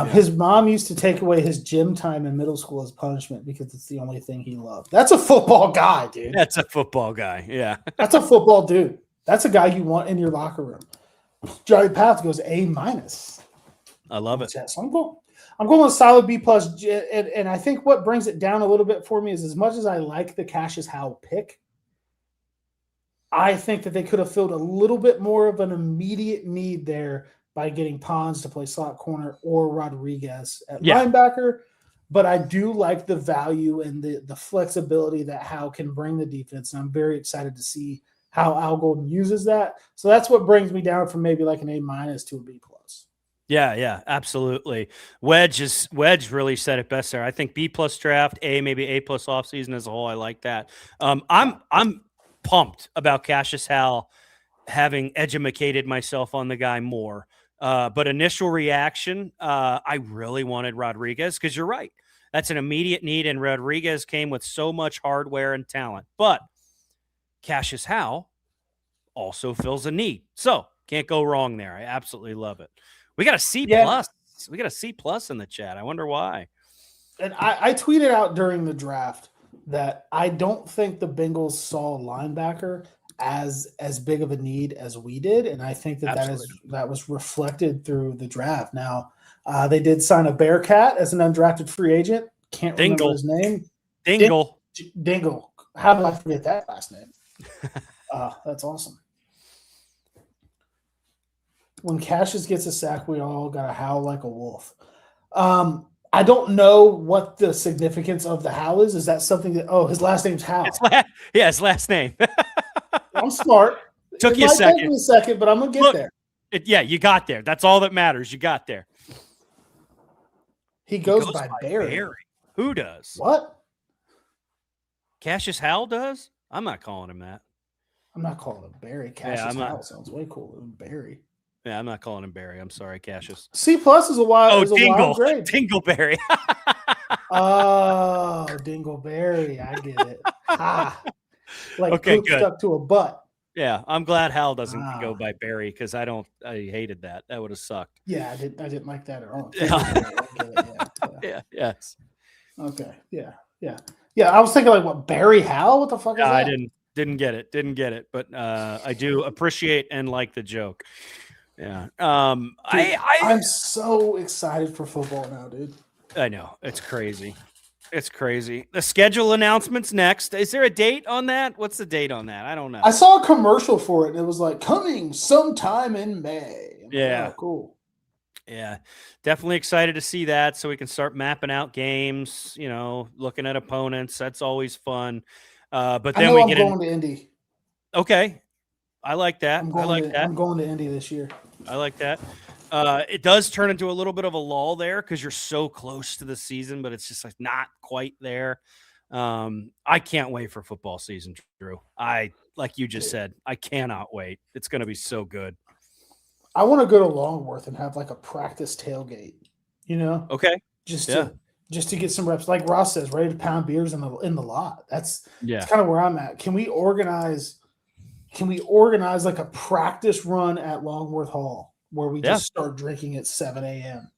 His mom used to take away his gym time in middle school as punishment because it's the only thing he loved. That's a football guy, dude. That's a football guy. Yeah. That's a football dude. That's a guy you want in your locker room. Johnny Path goes A-. I love it. So I'm going with solid B+. And I think what brings it down a little bit for me is as much as I like the Cashius Howell pick, I think that they could have filled a little bit more of an immediate need there by getting Pons to play slot corner or Rodriguez at linebacker. But I do like the value and the flexibility that Howe can bring the defense. And I'm very excited to see how Al Golden uses that. So that's what brings me down from maybe like an A- to a B+. Yeah, absolutely. Wedge really said it best there. I think B+ draft, A, maybe A+ offseason as a whole. I like that. I'm pumped about Cashius Howell having educated myself on the guy more. But initial reaction, I really wanted Rodriguez because you're right. That's an immediate need, and Rodriguez came with so much hardware and talent. But Cashius Howell also fills a need. So can't go wrong there. I absolutely love it. We got a C+. Yeah. We got a C+ in the chat. I wonder why. And I tweeted out during the draft that I don't think the Bengals saw linebacker as big of a need as we did, and I think that was reflected through the draft. Now, they did sign a Bearcat as an undrafted free agent. Can't remember his name. Dingle. Dingle. How did I forget that last name? That's awesome. When Cassius gets a sack, we all got to howl like a wolf. I don't know what the significance of the howl is. Is that something that? Oh, his last name's Howell. His last name. I'm smart. Took you a second. Take me a second, but I'm gonna get there. You got there. That's all that matters. You got there. He goes by Barry. Who does? What? Cashius Howell does? I'm not calling him that. I'm not calling him Barry. Cashius Howell sounds way cooler than Barry. Yeah, I'm not calling him Barry. I'm sorry, Cassius. C+ is a wild. Dingle. Grade. Dingleberry. Oh, Dingleberry. I get it. Like poop stuck to a butt. Yeah, I'm glad Hal doesn't go by Barry because I hated that. That would have sucked. Yeah, I didn't like that at all. Yeah. Yes. Okay. Yeah. I was thinking like, what, Barry Hal? What the fuck is that? I didn't get it. But I do appreciate and like the joke. Yeah. Dude, I'm so excited for football now, dude. I know. It's crazy. It's crazy. The schedule announcement's next. Is there a date on that? What's the date on that? I don't know. I saw a commercial for it, and it was like, coming sometime in May. Yeah. Oh, cool. Yeah. Definitely excited to see that so we can start mapping out games, looking at opponents. That's always fun. But then I'm going to Indy. Okay. I like that. I'm going to Indy this year. I like that. It does turn into a little bit of a lull there because you're so close to the season, but it's just like not quite there. I can't wait for football season, Drew. Like you just said, I cannot wait. It's going to be so good. I want to go to Longworth and have like a practice tailgate, Okay. just to get some reps. Like Ross says, ready to pound beers in the lot. That's kind of where I'm at. Can we organize like a practice run at Longworth Hall where we just start drinking at 7 a.m.?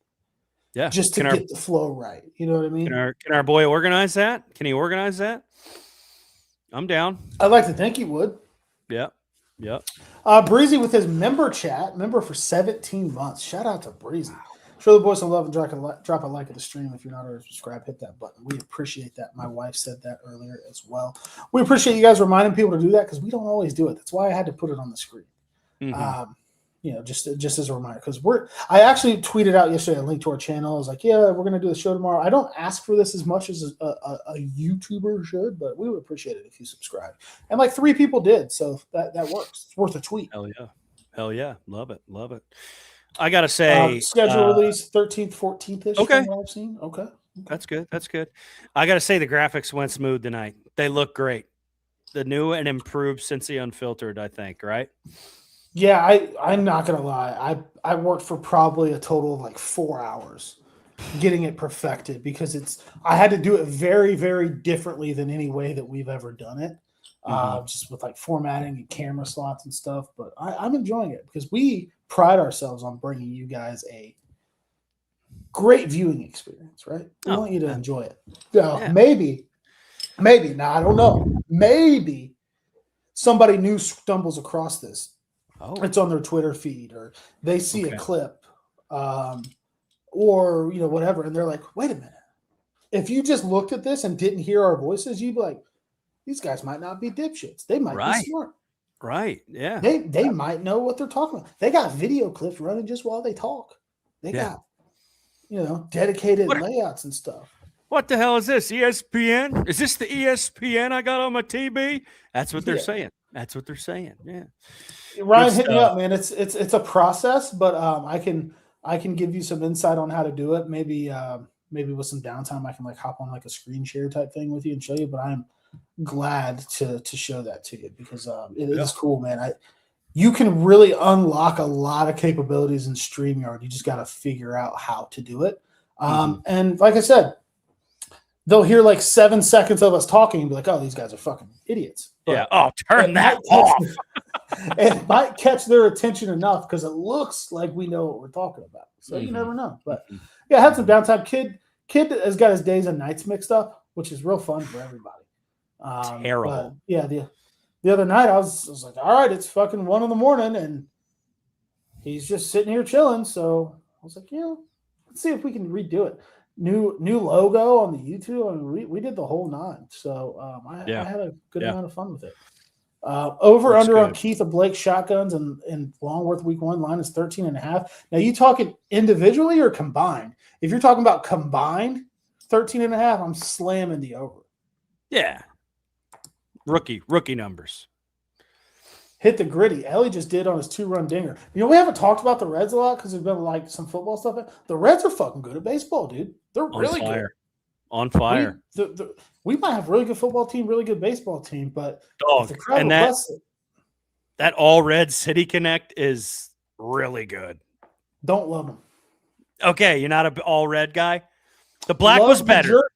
Yeah. Just to get the flow right. You know what I mean? Can our boy organize that? Can he organize that? I'm down. I'd like to think he would. Yeah. Yep. Breezy with his member for 17 months. Shout out to Breezy. Show the boys some love and drop a like at the stream. If you're not already subscribed, hit that button. We appreciate that. My wife said that earlier as well. We appreciate you guys reminding people to do that because we don't always do it. That's why I had to put it on the screen. Mm-hmm. Just as a reminder, because I actually tweeted out yesterday a link to our channel. I was like, yeah, we're going to do the show tomorrow. I don't ask for this as much as a YouTuber should, but we would appreciate it if you subscribe. And like 3 people did, so that works. It's worth a tweet. Hell yeah. Love it. I got to say, schedule release 13th, 14th-ish. Okay. From what I've seen. Okay. That's good. I got to say the graphics went smooth tonight. They look great. The new and improved Cincy Unfiltered, I think, right? Yeah, I'm not gonna lie. I worked for probably a total of like 4 hours getting it perfected because I had to do it very, very differently than any way that we've ever done it. Just with like formatting and camera slots and stuff. But I'm enjoying it because we pride ourselves on bringing you guys a great viewing experience, right? We want you to enjoy it. So maybe now I don't know. Maybe somebody new stumbles across this. It's on their Twitter feed, or they see a clip, or whatever, and they're like, "Wait a minute! If you just looked at this and didn't hear our voices, you'd be like, these guys might not be dipshits. They might be smart, right? Yeah, they might know what they're talking about. They got video clips running just while they talk. They got dedicated layouts and stuff. What the hell is this? ESPN? Is this the ESPN I got on my TV? That's what they're saying. That's what they're saying. Yeah. Ryan, hit me up, man. It's a process, but I can give you some insight on how to do it. Maybe with some downtime, I can like hop on like a screen share type thing with you and show you. But I'm glad to show that to you because it is cool, man. You can really unlock a lot of capabilities in StreamYard. You just got to figure out how to do it. And like I said, they'll hear like 7 seconds of us talking and be like, "Oh, these guys are fucking idiots." But turn that off. It might catch their attention enough because it looks like we know what we're talking about. So you never know. But I had some downtime. Kid has got his days and nights mixed up, which is real fun for everybody. Terrible. The other night I was like, all right, it's fucking 1 a.m. and he's just sitting here chilling. So I was like, let's see if we can redo it. New logo on the YouTube. I mean, we did the whole 9. So I had a good amount of fun with it. Under on Keith of Blake shotguns and Longworth week 1 line is 13.5. Now you talking individually or combined? If you're talking about combined 13.5, I'm slamming the over. Yeah. Rookie numbers. Hit the gritty. Ellie just did on his 2-run dinger. We haven't talked about the Reds a lot because there's been like some football stuff. The Reds are fucking good at baseball, dude. They're really good. On fire. We might have a really good football team, really good baseball team, but the crowd and that all red City Connect is really good. Don't love them. Okay, you're not an all red guy. The black was better.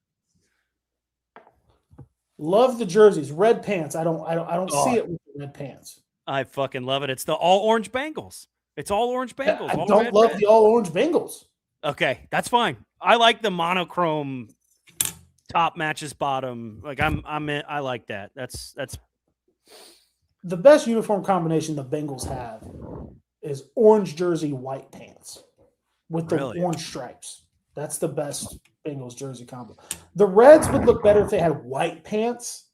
Love the jerseys, red pants. I don't see it with the red pants. I fucking love it. It's the all orange Bengals. It's all orange Bengals. I don't love the all orange Bengals. Okay, that's fine. I like the monochrome top matches bottom. Like I like that. That's the best uniform combination the Bengals have is orange jersey, white pants with the orange stripes. That's the best Bengals jersey combo. The Reds would look better if they had white pants.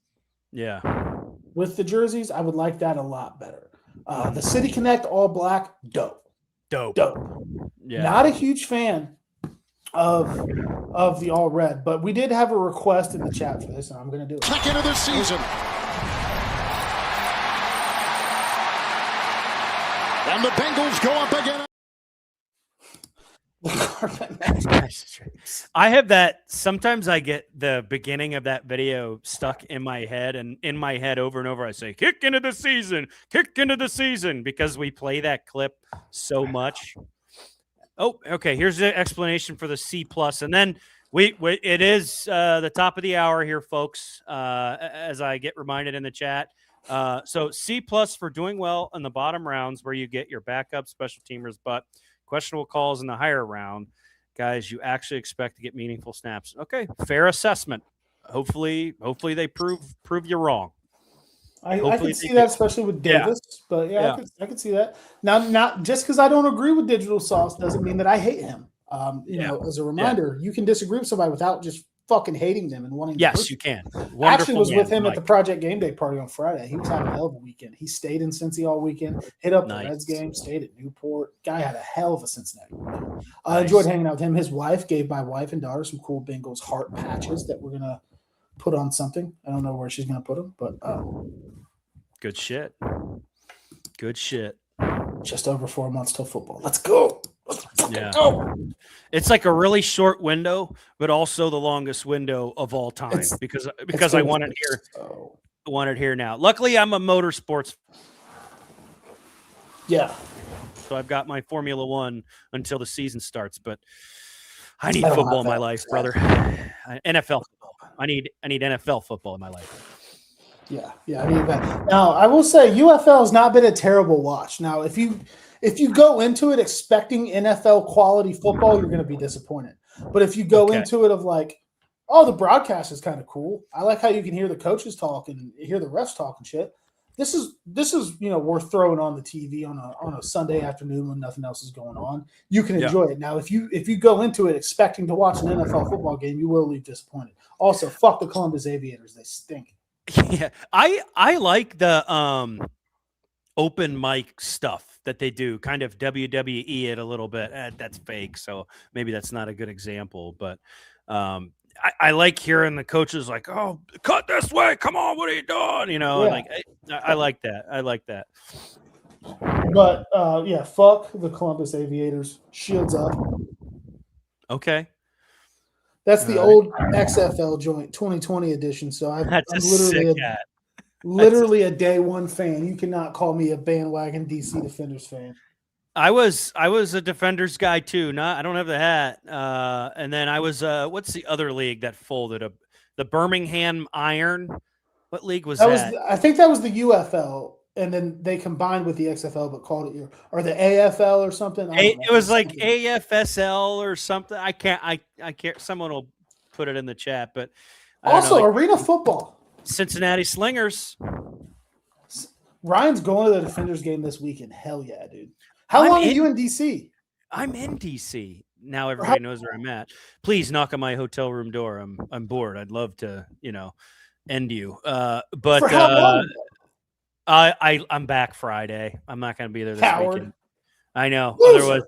Yeah. With the jerseys, I would like that a lot better. The City Connect all black, dope. Yeah. Not a huge fan of the all red, but we did have a request in the chat for this, and I'm going to do it. Second of the season. And the Bengals go up again. I have that. Sometimes I get the beginning of that video stuck in my head, and in my head over and over, I say, kick into the season, because we play that clip so much. Oh, okay. Here's the explanation for the C+. And then it is the top of the hour here, folks, as I get reminded in the chat. So C+ for doing well in the bottom rounds where you get your backup special teamers, but questionable calls in the higher round. Guys, you actually expect to get meaningful snaps. Okay, fair assessment. Hopefully they prove you wrong. I could see that, especially with Davis. Yeah. But I could see that. Now, not just because I don't agree with Digital Sauce doesn't mean that I hate him. You know, as a reminder, you can disagree with somebody without just fucking hating them and wanting to. Yes, you can. Wonderful. Actually was with him at the Project Game Day party on Friday. He was having a hell of a weekend. He stayed in Cincy all weekend, hit up the Reds game, stayed at Newport. Guy had a hell of a Cincinnati weekend. I enjoyed hanging out with him. His wife gave my wife and daughter some cool Bengals heart patches that we're gonna put on something. I don't know where she's gonna put them, but good shit. Good shit. Just over 4 months till football. Let's go. Let's fucking go. It's like a really short window, but also the longest window of all time because I want it here. I want it here now. Luckily, I'm a motorsports. Yeah. So I've got my Formula One until the season starts, but I need football in my life, brother. NFL football. I need NFL football in my life. Yeah. I mean, now I will say UFL has not been a terrible watch. Now, if you go into it expecting NFL quality football, you're going to be disappointed. But if you go into it of like, oh, the broadcast is kind of cool. I like how you can hear the coaches talk and hear the refs talk and shit. This is worth throwing on the TV on a Sunday afternoon when nothing else is going on. You can enjoy it. Now, if you go into it expecting to watch an NFL football game, you will leave disappointed. Also, fuck the Columbus Aviators. They stink. Yeah, I like the open mic stuff that they do, kind of WWE it a little bit. That's fake, so maybe that's not a good example. But I like hearing the coaches like, "Oh, cut this way! Come on, what are you doing?" You know, like I like that. I like that. But fuck the Columbus Aviators. Shields up. Okay. That's the old XFL joint, 2020 edition. So I'm literally a day one fan. You cannot call me a bandwagon DC Defenders fan. I was a Defenders guy too. I don't have the hat. And then I was what's the other league that folded? The Birmingham Iron. What league was that? I think that was the UFL. And then they combined with the XFL, but called it or the AFL or something. It was like AFSL or something. I can't. Someone will put it in the chat. But also arena football. Cincinnati Slingers. Ryan's going to the Defenders game this weekend. Hell yeah, dude. How long are you in DC? I'm in DC now. Everybody knows where I'm at. Please knock on my hotel room door. I'm bored. I'd love to end you. But for how long? I'm back Friday. I'm not going to be there this weekend. I know. Loser. Otherwise,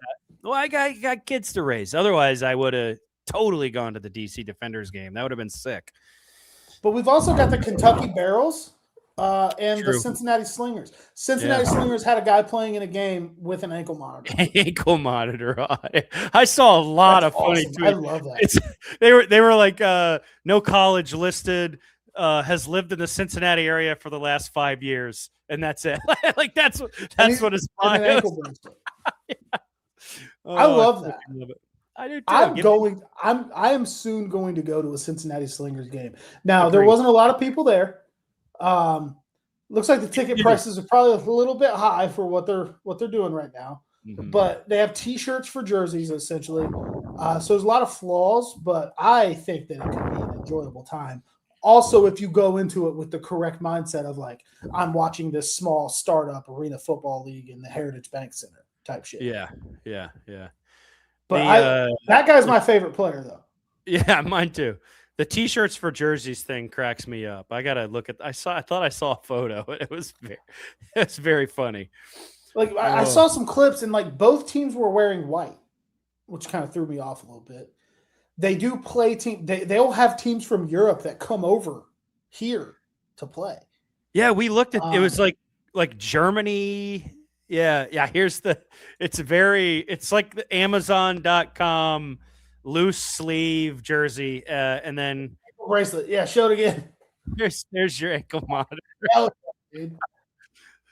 I got kids to raise. Otherwise, I would have totally gone to the DC Defenders game. That would have been sick. But we've also got the Kentucky Barrels and the Cincinnati Slingers. Cincinnati Slingers had a guy playing in a game with an ankle monitor. Ankle monitor. I saw a lot of funny tweets. I love that. They were like no college listed. Has lived in the Cincinnati area for the last 5 years, and that's it. Like that's what his bio is. I love that. I do too. I am soon going to go to a Cincinnati Slingers game. Now there wasn't a lot of people there. Looks like the ticket prices are probably a little bit high for what they're doing right now. Mm-hmm. But they have T-shirts for jerseys essentially. So there's a lot of flaws, but I think that it could be an enjoyable time. Also, if you go into it with the correct mindset of like, I'm watching this small startup arena football league in the Heritage Bank Center type shit. Yeah. But that guy's my favorite player, though. Yeah, mine too. The T-shirts for jerseys thing cracks me up. I gotta look at. I thought I saw a photo. It's very funny. Like I saw some clips and like both teams were wearing white, which kind of threw me off a little bit. They do play team. They'll have teams from Europe that come over here to play. Yeah, we looked at it. Was like Germany Yeah. It's like the Amazon.com loose sleeve jersey. And then Bracelet. Yeah, show it again. there's your ankle monitor. Hell yeah, dude.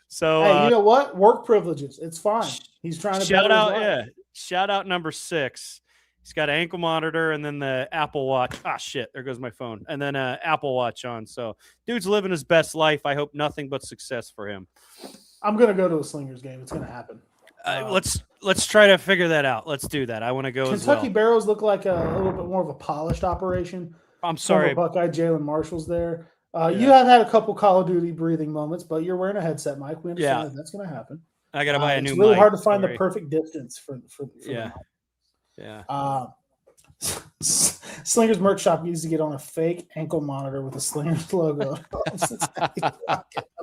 So Hey, you know what? Work privileges. It's fine. He's trying to shout better his out, life. shout out number 6. He's got an ankle monitor and then the Apple Watch. Ah, shit, there goes my phone. And then Apple Watch on. So dude's living his best life. I hope nothing but success for him. I'm gonna go to a Slingers game. It's gonna happen. Let's try to figure that out. Let's do that. I want to go Kentucky as well. Barrows look like a little bit more of a polished operation. I'm sorry. Buckeye Jalen Marshall's there. You have had a couple Call of Duty breathing moments, but you're wearing a headset, Mike. We understand that's going to happen. I got to buy a new mic. It's really hard to find the perfect distance for yeah. Slingers merch shop used to get on a fake ankle monitor with a Slingers logo. I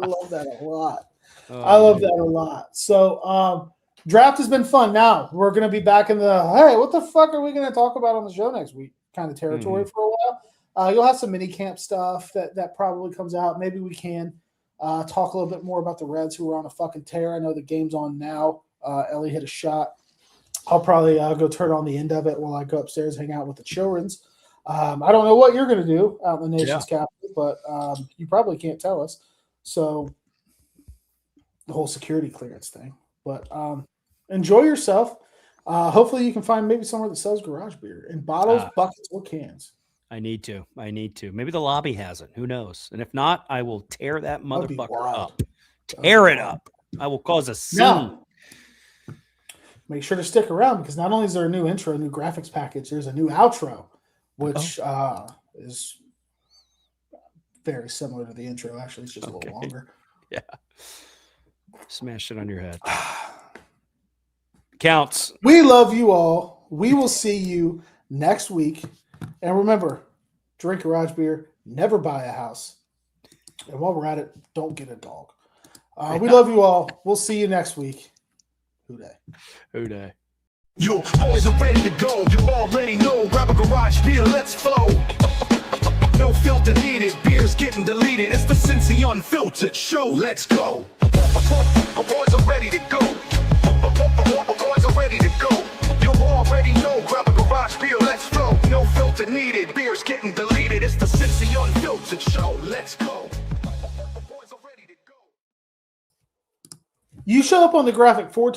love that a lot. I love that a lot. So draft has been fun. Now we're going to be back in the, hey, what the fuck are we going to talk about on the show next week kind of territory for a while. You'll have some mini camp stuff that probably comes out. Maybe we can talk a little bit more about the Reds who are on a fucking tear. I know the game's on now. Ellie hit a shot. I'll probably go turn on the end of it while I go upstairs, hang out with the childrens. I don't know what you're going to do out in the nation's capital, but you probably can't tell us. So the whole security clearance thing. But enjoy yourself. Hopefully you can find maybe somewhere that sells garage beer in bottles, buckets, or cans. I need to. Maybe the lobby has it. Who knows? And if not, I will tear that motherfucker up. Tear it up. I will cause a scene. Now, make sure to stick around because not only is there a new intro, a new graphics package, there's a new outro, which is very similar to the intro. Actually, it's just a little longer. Yeah. Smash it on your head. Counts. We love you all. We will see you next week. And remember, drink garage beer, never buy a house. And while we're at it, don't get a dog. We love you all. We'll see you next week. Who day? Who day? Your boys are ready to go. You already know. Grab a garage beer, let's flow. No filter needed. Beer's getting deleted. It's the Cincy Unfiltered show. Let's go. Our boys are ready to go. Our boys are ready to go. You already know. Grab a garage beer, let's flow. No filter needed. Beer's getting deleted. It's the Cincy Unfiltered show. Let's go. Our boys are ready to go. You show up on the graphic 4 times.